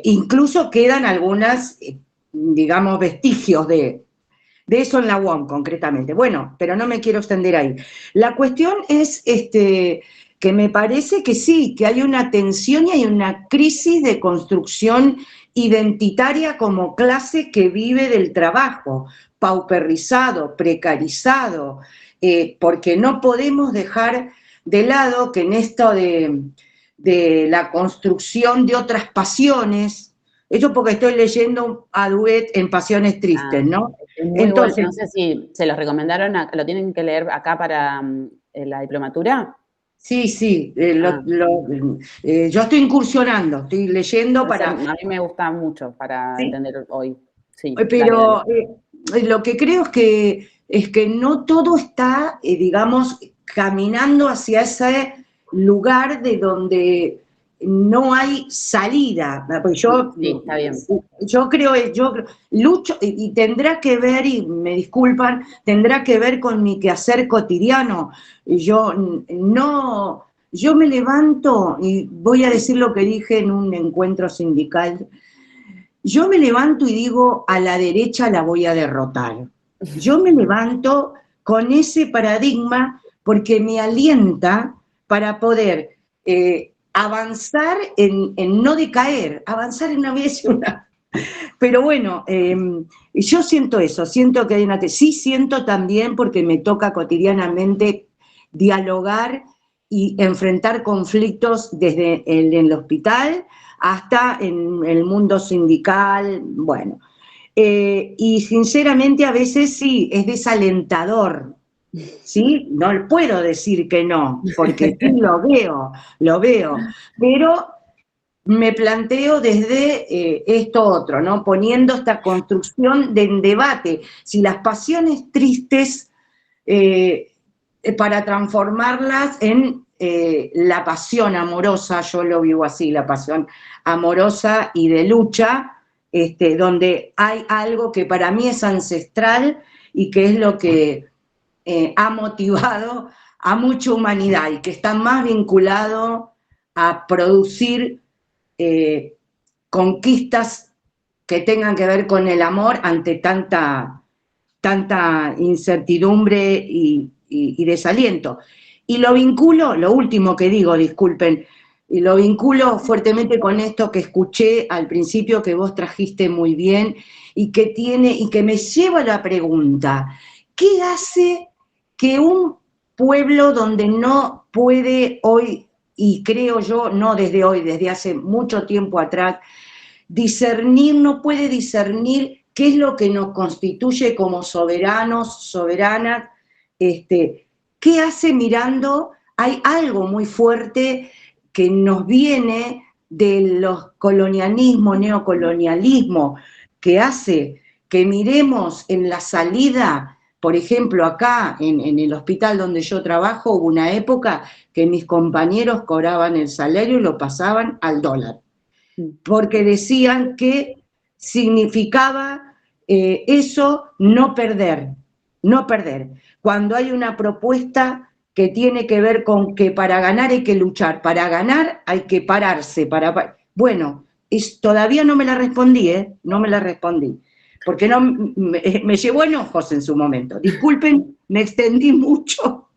incluso quedan algunas, digamos, vestigios de eso en la UOM concretamente. Bueno, pero no me quiero extender ahí. La cuestión es que me parece que sí, que hay una tensión y hay una crisis de construcción identitaria como clase que vive del trabajo, pauperizado, precarizado, porque no podemos dejar de lado que en esto de la construcción de otras pasiones, eso porque estoy leyendo a Duet en Pasiones Tristes, ¿no? Muy entonces, bueno, no sé si se los recomendaron, lo tienen que leer acá para la diplomatura? Sí, sí, Ah. yo estoy incursionando, estoy leyendo Entonces, para... a mí me gusta mucho para Sí, entender hoy. Sí, dale, pero dale. lo que creo es que no todo está, digamos, caminando hacia ese lugar de donde no hay salida. Porque Sí, está bien. yo lucho, y tendrá que ver, y me disculpan, tendrá que ver con mi quehacer cotidiano. Yo me levanto, y voy a decir lo que dije en un encuentro sindical. Yo me levanto y digo, a la derecha la voy a derrotar. Yo me levanto con ese paradigma porque me alienta para poder avanzar en no decaer, avanzar en una vez una. Pero bueno, yo siento eso, siento que hay una... Sí siento también, porque me toca cotidianamente dialogar y enfrentar conflictos desde el hospital hasta en el mundo sindical, bueno. Y sinceramente a veces sí, es desalentador, ¿sí? No puedo decir que no, porque sí lo veo, pero me planteo desde esto otro, ¿no? Poniendo esta construcción de debate, si las pasiones tristes, para transformarlas en la pasión amorosa, yo lo vivo así, la pasión amorosa y de lucha, donde hay algo que para mí es ancestral y que es lo que ha motivado a mucha humanidad y que está más vinculado a producir conquistas que tengan que ver con el amor ante tanta incertidumbre y desaliento. Y lo vinculo, lo último que digo, disculpen, y lo vinculo fuertemente con esto que escuché al principio, que vos trajiste muy bien, y que me lleva a la pregunta, ¿qué hace que un pueblo donde no puede hoy, y creo yo, no desde hoy, desde hace mucho tiempo atrás, discernir, no puede discernir qué es lo que nos constituye como soberanos, soberanas, qué hace mirando? Hay algo muy fuerte que nos viene de los colonialismos, neocolonialismo, que hace que miremos en la salida. Por ejemplo, acá en el hospital donde yo trabajo hubo una época que mis compañeros cobraban el salario y lo pasaban al dólar, porque decían que significaba eso no perder, no perder. Cuando hay una propuesta que tiene que ver con que para ganar hay que luchar, para ganar hay que pararse. Bueno, todavía no me la respondí, no me la respondí, porque no, me llevó enojos en su momento. Disculpen, me extendí mucho,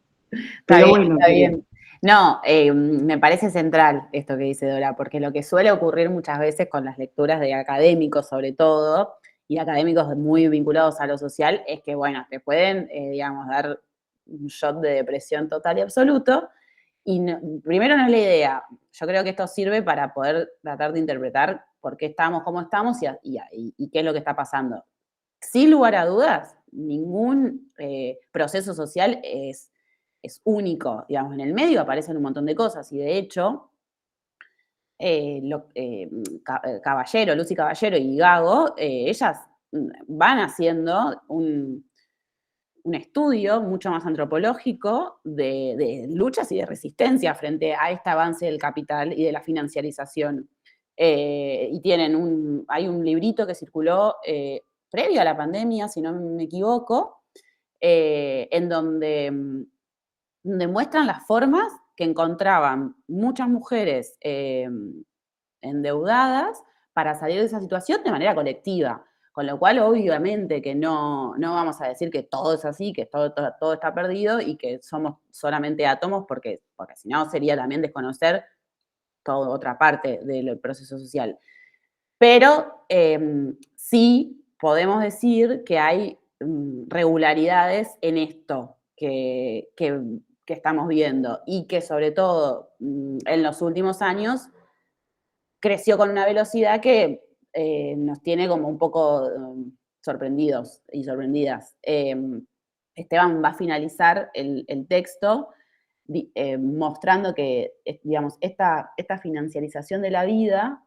pero bueno. Está bien. No, me parece central esto que dice Dora, porque lo que suele ocurrir muchas veces con las lecturas de académicos, sobre todo, y académicos muy vinculados a lo social, es que, bueno, te pueden, digamos, dar un shot de depresión total y absoluto, y primero no es la idea. Yo creo que esto sirve para poder tratar de interpretar por qué estamos, cómo estamos y qué es lo que está pasando. Sin lugar a dudas, ningún proceso social es único, digamos, en el medio aparecen un montón de cosas y de hecho, Caballero, Lucy Caballero y Gago, ellas van haciendo un estudio mucho más antropológico de luchas y de resistencia frente a este avance del capital y de la financiarización. Y hay un librito que circuló previo a la pandemia, si no me equivoco, en donde muestran las formas que encontraban muchas mujeres endeudadas para salir de esa situación de manera colectiva. Con lo cual, obviamente, que no vamos a decir que todo es así, que todo está perdido y que somos solamente átomos, porque si no sería también desconocer toda otra parte del proceso social. Pero sí podemos decir que hay regularidades en esto que estamos viendo y que sobre todo en los últimos años creció con una velocidad que nos tiene como un poco sorprendidos y sorprendidas. Esteban va a finalizar el texto mostrando que, digamos, esta financiarización de la vida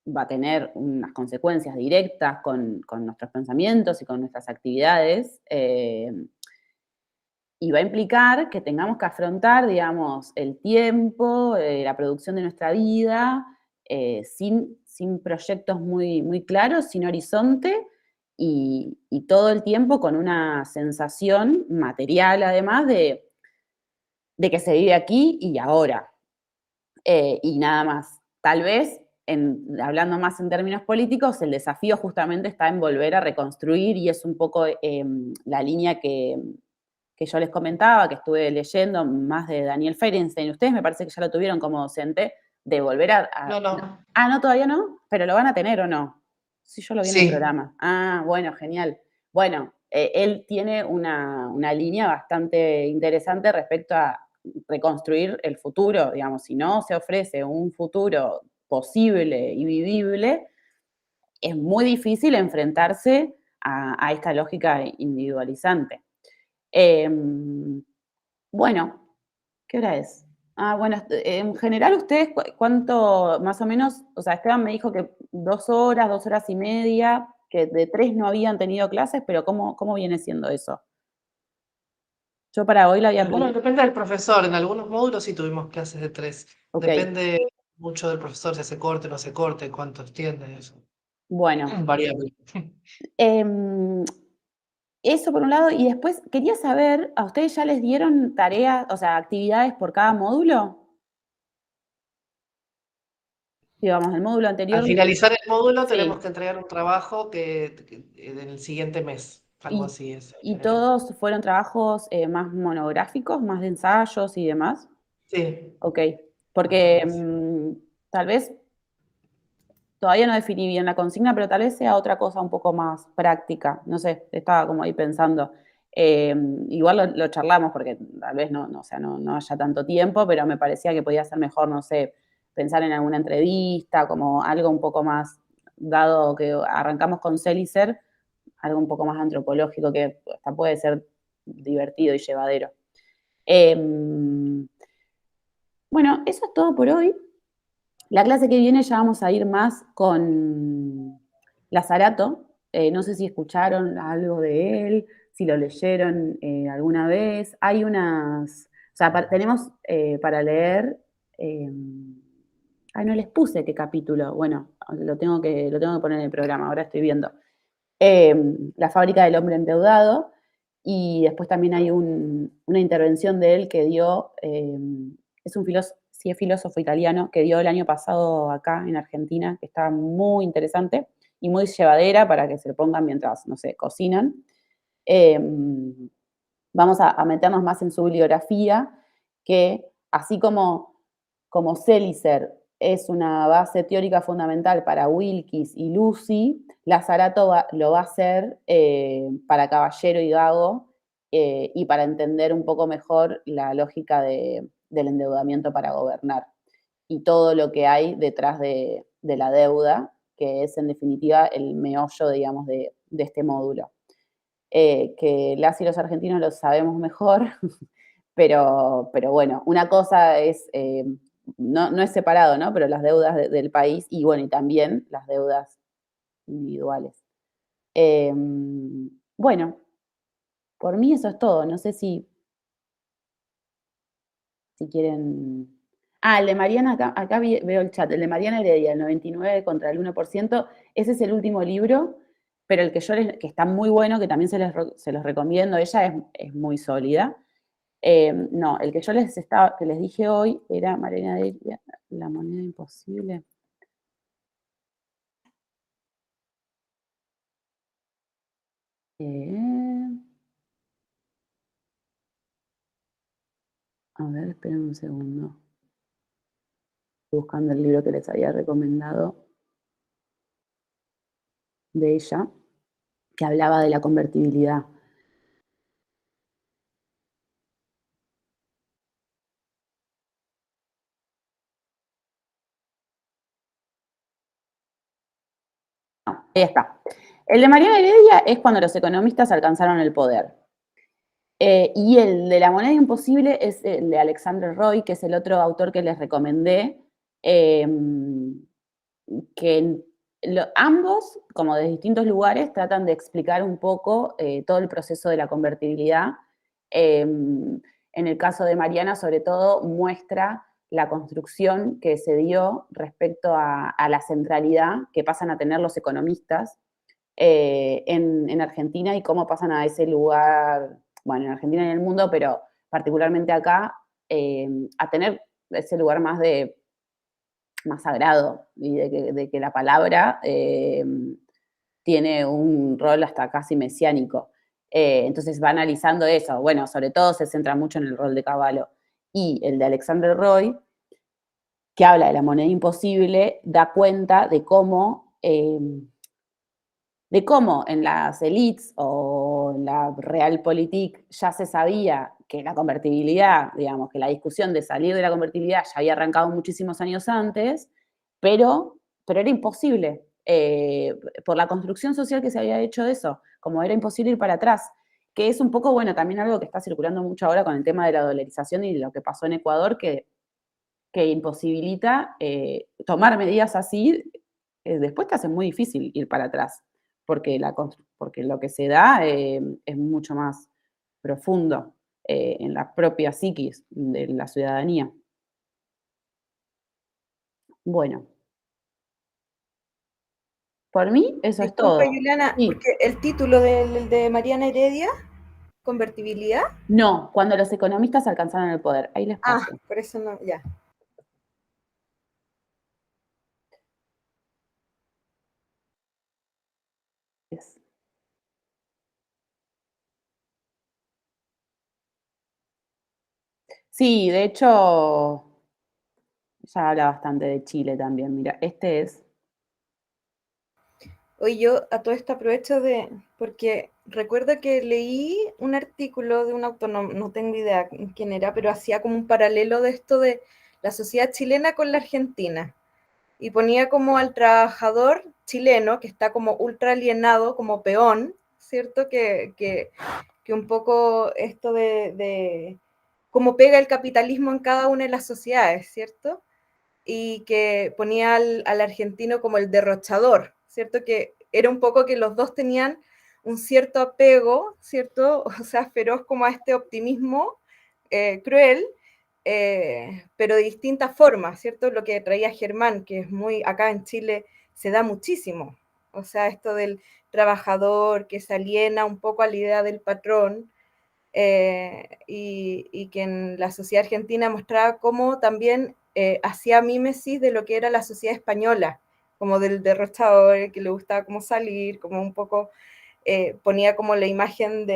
va a tener unas consecuencias directas con nuestros pensamientos y con nuestras actividades, y va a implicar que tengamos que afrontar, digamos, el tiempo, la producción de nuestra vida, sin proyectos muy claros, sin horizonte, y todo el tiempo con una sensación material, además, de que se vive aquí y ahora, y nada más. Tal vez, hablando más en términos políticos, el desafío justamente está en volver a reconstruir, y es un poco la línea que yo les comentaba, que estuve leyendo más de Daniel Ferenstein. Ustedes me parece que ya lo tuvieron como docente, de volver No, no. Ah, no, todavía no, pero lo van a tener, ¿o no? Sí, yo lo vi en el Sí. programa. Ah, bueno, genial. Bueno, él tiene una línea bastante interesante respecto a reconstruir el futuro, digamos. Si no se ofrece un futuro posible y vivible, es muy difícil enfrentarse a esta lógica individualizante. Bueno, ¿qué hora es? Ah, bueno, en general ustedes, ¿cuánto más o menos? O sea, Esteban me dijo que 2 horas, 2 horas y media, que de 3 no habían tenido clases, pero ¿cómo viene siendo eso? Yo para hoy la había Bueno, pedido. depende del profesor. En algunos módulos sí tuvimos clases de 3. Ok, Depende mucho del profesor, si hace corte o no hace corte, cuánto extiende, eso. bueno. Variable. Em, Eso por un lado, y después quería saber, ¿a ustedes ya les dieron tareas, o sea, actividades por cada módulo? Digamos, el módulo Al anterior. finalizar el módulo tenemos Sí, que entregar un trabajo en el siguiente mes, algo y, así es en y general. todos fueron trabajos más monográficos, más de ensayos y demás. Sí, Ok, porque tal vez, todavía no definí bien la consigna, pero tal vez sea otra cosa un poco más práctica. No sé, estaba como ahí pensando. Igual lo charlamos porque tal vez o sea, no haya tanto tiempo, pero me parecía que podía ser mejor, no sé, pensar en alguna entrevista, como algo un poco más, dado que arrancamos con Célicer, algo un poco más antropológico que hasta puede ser divertido y llevadero. Bueno, eso es todo por hoy. La clase que viene ya vamos a ir más con Lazarato. No sé si escucharon algo de él, si lo leyeron alguna vez. Hay unas, o sea, tenemos para leer, no les puse qué capítulo, bueno, lo tengo que poner en el programa, ahora estoy viendo. La fábrica del hombre endeudado, y después también hay una intervención de él que dio, es un filósofo italiano, que dio el año pasado acá en Argentina, que está muy interesante y muy llevadera para que se lo pongan mientras, no sé, cocinan. Vamos a meternos más en su bibliografía, que así como Célicer es una base teórica fundamental para Wilkes y Lucy, Lazarato lo va a hacer para Caballero y Gago, y para entender un poco mejor la lógica del endeudamiento para gobernar y todo lo que hay detrás de la deuda, que es en definitiva el meollo, digamos, de este módulo. Que las y los argentinos lo sabemos mejor, pero bueno, una cosa es, no es separado, ¿no? Pero las deudas del país y bueno, y también las deudas individuales. Bueno, por mí eso es todo. No sé si quieren. Ah, el de Mariana, acá veo el chat, el de Mariana Heredia, el 99 contra el 1%, ese es el último libro, pero el que que está muy bueno, que también se los recomiendo, ella es muy sólida. No, el que yo que les dije hoy era Mariana Heredia, La moneda imposible. A ver, esperen un segundo. Estoy buscando el libro que les había recomendado de ella, que hablaba de la convertibilidad. Ahí está. El de Mariana Heredia es cuando los economistas alcanzaron el poder. Y el de La moneda imposible es el de Alexander Roy, que es el otro autor que les recomendé, que ambos, como de distintos lugares, tratan de explicar un poco todo el proceso de la convertibilidad. En el caso de Mariana, sobre todo, muestra la construcción que se dio respecto a la centralidad que pasan a tener los economistas en Argentina y cómo pasan a ese lugar, bueno, en Argentina y en el mundo, pero particularmente acá, a tener ese lugar más sagrado y de que la palabra tiene un rol hasta casi mesiánico. Entonces va analizando eso. Bueno, sobre todo se centra mucho en el rol de Cavallo. Y el de Alexander Roy, que habla de la moneda imposible, da cuenta de cómo en las élites o en la realpolitik ya se sabía que la convertibilidad, digamos, que la discusión de salir de la convertibilidad ya había arrancado muchísimos años antes, pero era imposible, por la construcción social que se había hecho de eso, como era imposible ir para atrás, que es un poco, bueno, también algo que está circulando mucho ahora con el tema de la dolarización y lo que pasó en Ecuador, que imposibilita tomar medidas así, después te hace muy difícil ir para atrás, porque lo que se da es mucho más profundo en la propia psiquis de la ciudadanía. Bueno, por mí eso es todo. Disculpa, Juliana, Sí. porque el título de Mariana Heredia, convertibilidad. No, cuando los economistas alcanzaron el poder. Ahí les paso. Por eso no, ya. Sí, de hecho, ya habla bastante de Chile también. Mira, este es. Hoy yo a todo esto aprovecho porque recuerdo que leí un artículo de un autor, no tengo idea quién era, pero hacía como un paralelo de esto de la sociedad chilena con la argentina. Y ponía como al trabajador chileno, que está como ultra alienado, como peón, ¿cierto? Que un poco esto de cómo pega el capitalismo en cada una de las sociedades, ¿cierto? Y que ponía al argentino como el derrochador, ¿cierto? Que era un poco que los dos tenían un cierto apego, ¿cierto? O sea, feroz como a este optimismo cruel, pero de distintas formas, ¿cierto? Lo que traía Germán, que es muy, acá en Chile se da muchísimo, o sea, esto del trabajador que se aliena un poco a la idea del patrón, y que en la sociedad argentina mostraba cómo también hacía mímesis de lo que era la sociedad española, como del derrochador, que le gustaba como salir, como un poco ponía como la imagen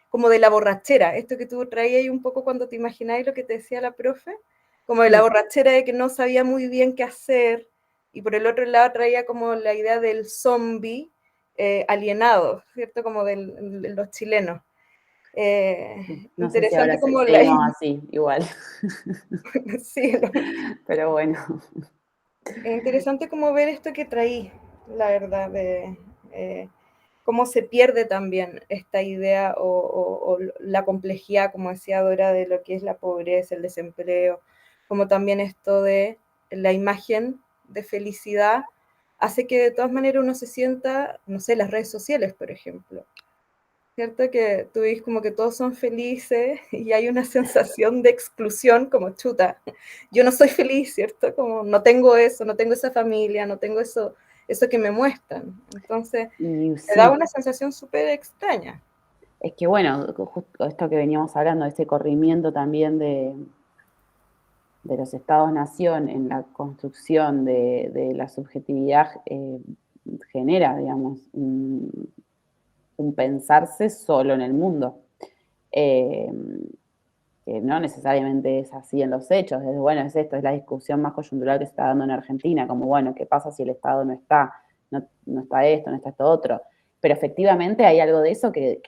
como de la borrachera, esto que tú traías ahí un poco cuando te imagináis lo que te decía la profe, como de la borrachera de que no sabía muy bien qué hacer, y por el otro lado traía como la idea del zombie alienado, ¿cierto? Como de los chilenos. No sé si Interesante ahora como seguimos así, igual. sí, pero bueno. Interesante como ver esto que traí, la verdad, de cómo se pierde también esta idea o la complejidad, como decía Dora, de lo que es la pobreza, el desempleo, como también esto de la imagen de felicidad hace que de todas maneras uno se sienta, no sé, las redes sociales, por ejemplo, ¿cierto? Que tú ves como que todos son felices y hay una sensación de exclusión como chuta. Yo no soy feliz, ¿cierto? Como no tengo eso, no tengo esa familia, no tengo eso que me muestran. Entonces, te da una sensación súper extraña. Es que bueno, justo esto que veníamos hablando, ese corrimiento también de los estados-nación en la construcción de la subjetividad genera, digamos, un pensarse solo en el mundo. Que no necesariamente es así en los hechos, bueno, es esto, es la discusión más coyuntural que se está dando en Argentina, como bueno, ¿qué pasa si el Estado no está esto, no está esto otro? Pero efectivamente hay algo de eso que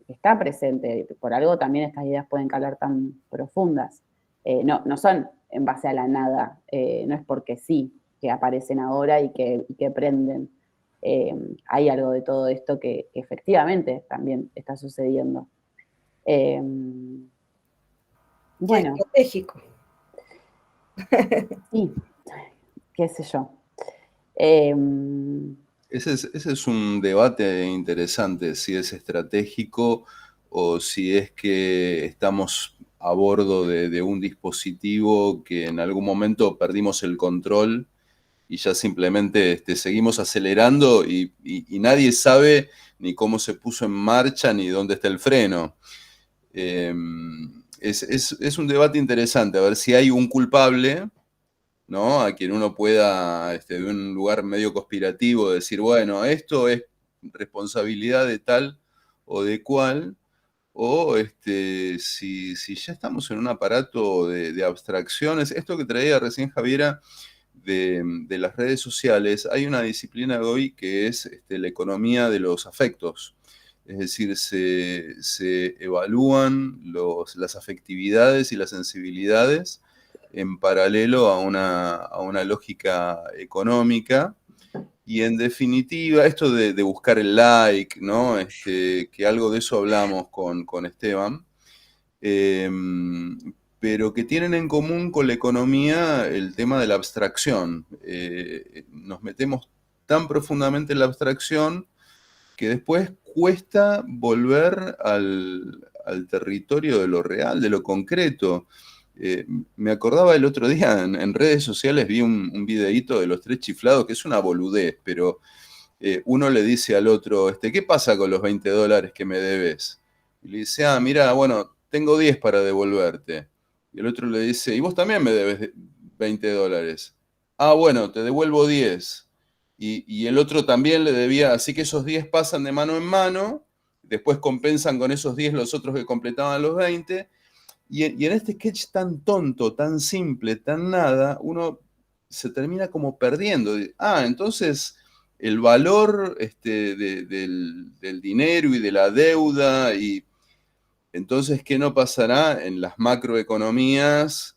está presente, por algo también estas ideas pueden calar tan profundas. No son en base a la nada, no es porque sí que aparecen ahora y que prenden. Hay algo de todo esto que efectivamente también está sucediendo. Bueno. Qué estratégico. Sí, qué sé yo. Ese es un debate interesante, si es estratégico o si es que estamos a bordo de un dispositivo que en algún momento perdimos el control y ya simplemente seguimos acelerando y nadie sabe ni cómo se puso en marcha ni dónde está el freno. Es un debate interesante, a ver si hay un culpable, ¿no? A quien uno pueda, de un lugar medio conspirativo, decir, bueno, esto es responsabilidad de tal o de cual, o si ya estamos en un aparato de abstracciones. Esto que traía recién Javiera de las redes sociales, hay una disciplina de hoy que es la economía de los afectos. Es decir, se evalúan las afectividades y las sensibilidades en paralelo a una lógica económica. Y en definitiva, esto de buscar el like, ¿no? Que algo de eso hablamos con Esteban, pero que tienen en común con la economía el tema de la abstracción. Nos metemos tan profundamente en la abstracción que después cuesta volver al territorio de lo real, de lo concreto. Me acordaba el otro día en redes sociales, vi un videíto de los 3 chiflados, que es una boludez, pero uno le dice al otro, ¿qué pasa con los $20 que me debes? Y le dice, mira, bueno, tengo 10 para devolverte. Y el otro le dice, y vos también me debes $20. Bueno, te devuelvo 10. Y el otro también le debía, así que esos 10 pasan de mano en mano, después compensan con esos 10 los otros que completaban los 20, y en este sketch tan tonto, tan simple, tan nada, uno se termina como perdiendo. Entonces el valor del dinero y de la deuda, y entonces, ¿qué no pasará en las macroeconomías?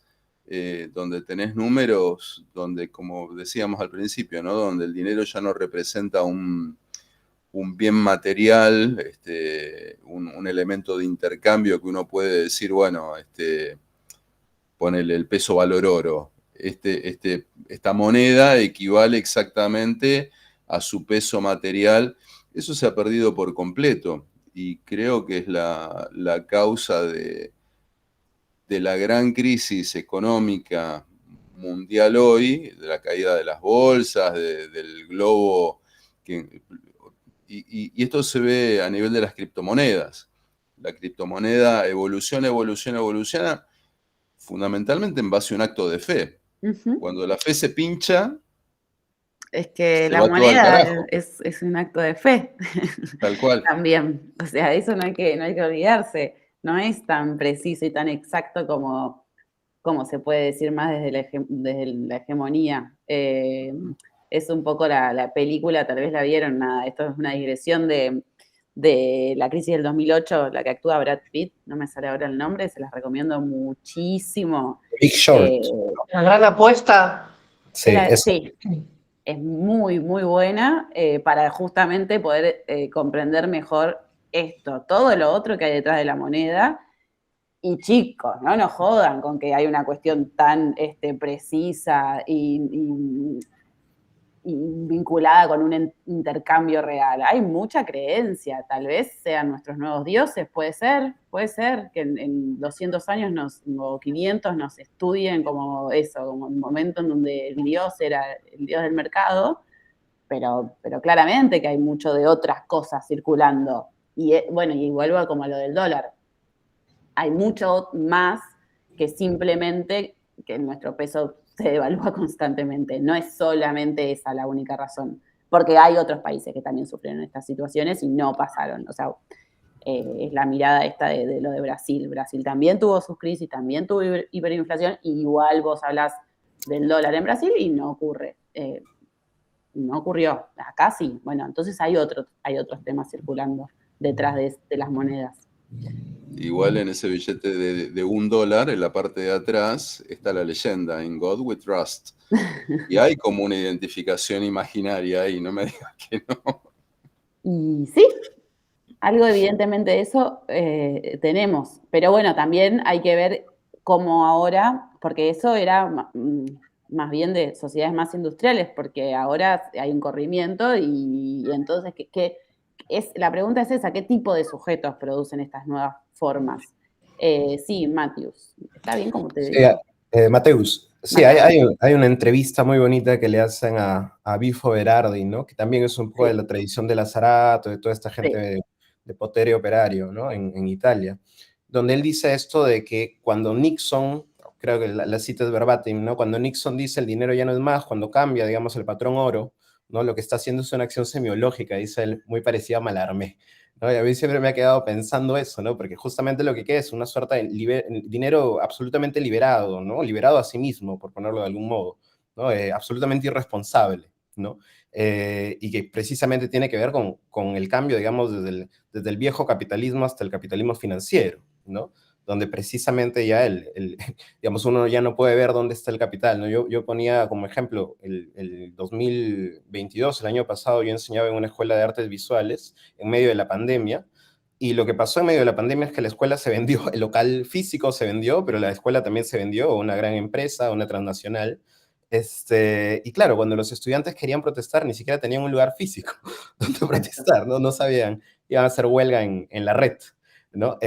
Donde tenés números, donde, como decíamos al principio, ¿no? Donde el dinero ya no representa un bien material, un elemento de intercambio que uno puede decir, bueno, ponele el peso valor oro. Esta moneda equivale exactamente a su peso material. Eso se ha perdido por completo y creo que es la causa de la gran crisis económica mundial hoy, de la caída de las bolsas, del globo, y esto se ve a nivel de las criptomonedas. La criptomoneda evoluciona, fundamentalmente en base a un acto de fe. Cuando la fe se pincha, es que la va todo al moneda carajo. es un acto de fe. Tal cual. También. O sea, eso no hay que olvidarse. No es tan preciso y tan exacto como se puede decir más desde la hegemonía. Es un poco la película, tal vez la vieron, esto es una digresión de la crisis del 2008, la que actúa Brad Pitt, no me sale ahora el nombre, se las recomiendo muchísimo. Big Short. La gran apuesta. Sí, sí, es muy, muy buena para justamente poder comprender mejor esto, todo lo otro que hay detrás de la moneda. Y chicos, no nos jodan con que hay una cuestión tan precisa y vinculada con un intercambio real. Hay mucha creencia, tal vez sean nuestros nuevos dioses, puede ser que en 200 años o 500 nos estudien como eso, como el momento en donde el dios era el dios del mercado, pero claramente que hay mucho de otras cosas circulando. Y bueno, y vuelvo como a lo del dólar. Hay mucho más que simplemente que nuestro peso se devalúa constantemente. No es solamente esa la única razón, porque hay otros países que también sufrieron estas situaciones y no pasaron. O sea, es la mirada esta de lo de Brasil. Brasil también tuvo sus crisis, también tuvo hiperinflación, y igual vos hablás del dólar en Brasil y no ocurre. No ocurrió. Acá sí. Bueno, entonces hay otros temas circulando detrás de las monedas. Igual en ese billete de $1, en la parte de atrás, está la leyenda, In God We Trust. Y hay como una identificación imaginaria ahí, no me digas que no. Y sí, Algo evidentemente de eso tenemos, pero bueno, también hay que ver cómo ahora, porque eso era más bien de sociedades más industriales, porque ahora hay un corrimiento y entonces, la pregunta es esa, ¿qué tipo de sujetos producen estas nuevas formas? Sí, Matthews, ¿está bien como te digo? Mateus, sí, hay una entrevista muy bonita que le hacen a Bifo Berardi, ¿no? Que también es un poco de la tradición de Lazzarato, de toda esta gente de potere operario, ¿no? En Italia, donde él dice esto de que cuando Nixon, creo que la cita es verbatim, ¿no? Cuando Nixon dice el dinero ya no es más, cuando cambia, digamos, el patrón oro, ¿no? Lo que está haciendo es una acción semiológica, dice él, muy parecida a Mallarmé, ¿no? Y a mí siempre me ha quedado pensando eso, ¿no? Porque justamente lo que queda es una suerte de dinero absolutamente liberado, ¿no? Liberado a sí mismo, por ponerlo de algún modo, ¿no? Absolutamente irresponsable, ¿no? Y que precisamente tiene que ver con el cambio, digamos, desde el viejo capitalismo hasta el capitalismo financiero, ¿no? Donde precisamente ya digamos, uno ya no puede ver dónde está el capital, ¿no? Yo ponía como ejemplo el 2022, el año pasado, yo enseñaba en una escuela de artes visuales en medio de la pandemia, y lo que pasó en medio de la pandemia es que la escuela se vendió, el local físico se vendió, pero la escuela también se vendió a una gran empresa, a una transnacional. Y claro, cuando los estudiantes querían protestar, ni siquiera tenían un lugar físico donde protestar, ¿no? No sabían, iban a hacer huelga en la red, ¿no?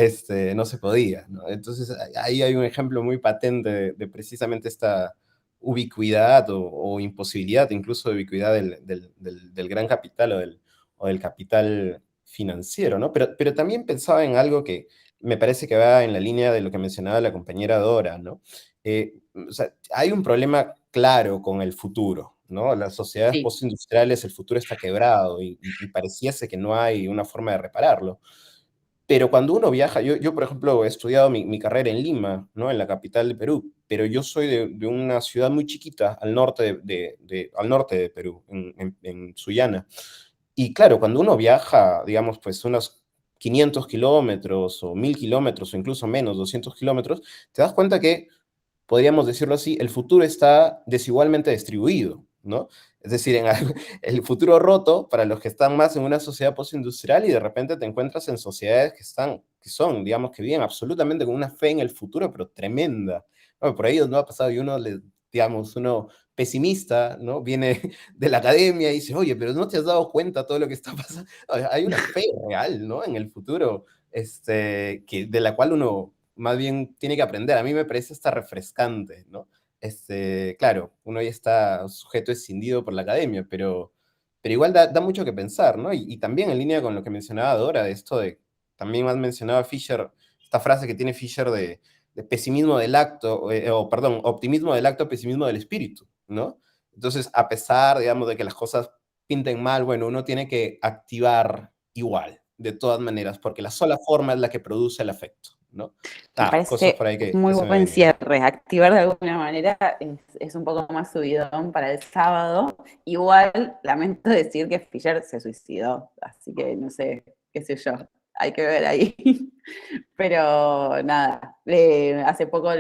No se podía, ¿no? Entonces, ahí hay un ejemplo muy patente de precisamente esta ubicuidad o imposibilidad, incluso de ubicuidad del gran capital o del capital financiero, ¿no? Pero también pensaba en algo que me parece que va en la línea de lo que mencionaba la compañera Dora, ¿no? O sea, hay un problema claro con el futuro, ¿no? Las sociedades postindustriales, el futuro está quebrado y pareciese que no hay una forma de repararlo. Pero cuando uno viaja, yo por ejemplo, he estudiado mi carrera en Lima, ¿no? En la capital de Perú, pero yo soy de una ciudad muy chiquita al norte al norte de Perú, en Sullana. Y claro, cuando uno viaja, digamos, pues unos 500 kilómetros o 1000 kilómetros o incluso menos, 200 kilómetros, te das cuenta que, podríamos decirlo así, el futuro está desigualmente distribuido, ¿no? Es decir, el futuro roto para los que están más en una sociedad postindustrial y de repente te encuentras en sociedades que son, digamos, que viven absolutamente con una fe en el futuro, pero tremenda. Bueno, por ahí no ha pasado y digamos, uno pesimista, ¿no? Viene de la academia y dice, oye, pero ¿no te has dado cuenta todo lo que está pasando? Hay una fe real, ¿no? En el futuro, de la cual uno más bien tiene que aprender. A mí me parece hasta refrescante, ¿no? Claro, uno ya está sujeto escindido por la academia, pero igual da mucho que pensar, ¿no? Y también en línea con lo que mencionaba Dora, de esto también has mencionado a Fisher, esta frase que tiene Fisher de pesimismo del acto, perdón, optimismo del acto, pesimismo del espíritu, ¿no? Entonces, a pesar, digamos, de que las cosas pinten mal, bueno, uno tiene que activar igual, de todas maneras, porque la sola forma es la que produce el afecto, ¿no? Me parece por ahí muy buen cierre. Activar de alguna manera es un poco más subidón para el sábado. Igual, lamento decir que Fisher se suicidó, así que no sé, qué sé yo, hay que ver ahí. Pero nada, hace poco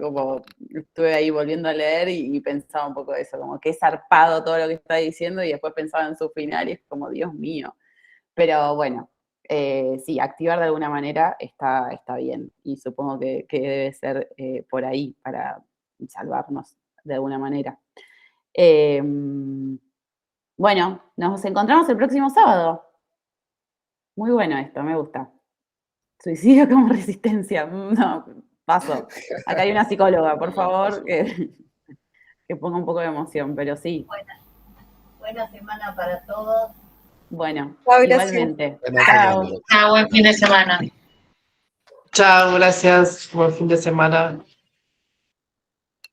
como estuve ahí volviendo a leer y pensaba un poco eso, como que es zarpado todo lo que está diciendo y después pensaba en su final y es como, Dios mío. Pero bueno, sí, activar de alguna manera está bien y supongo que debe ser por ahí para salvarnos de alguna manera. Bueno, nos encontramos el próximo sábado. Muy bueno esto, me gusta. Suicidio como resistencia. No, paso. Acá hay una psicóloga, por favor, que ponga un poco de emoción, pero sí. Buena semana para todos. Bueno, Chao, igualmente. Chao, buen fin de semana. Chao, gracias. Buen fin de semana.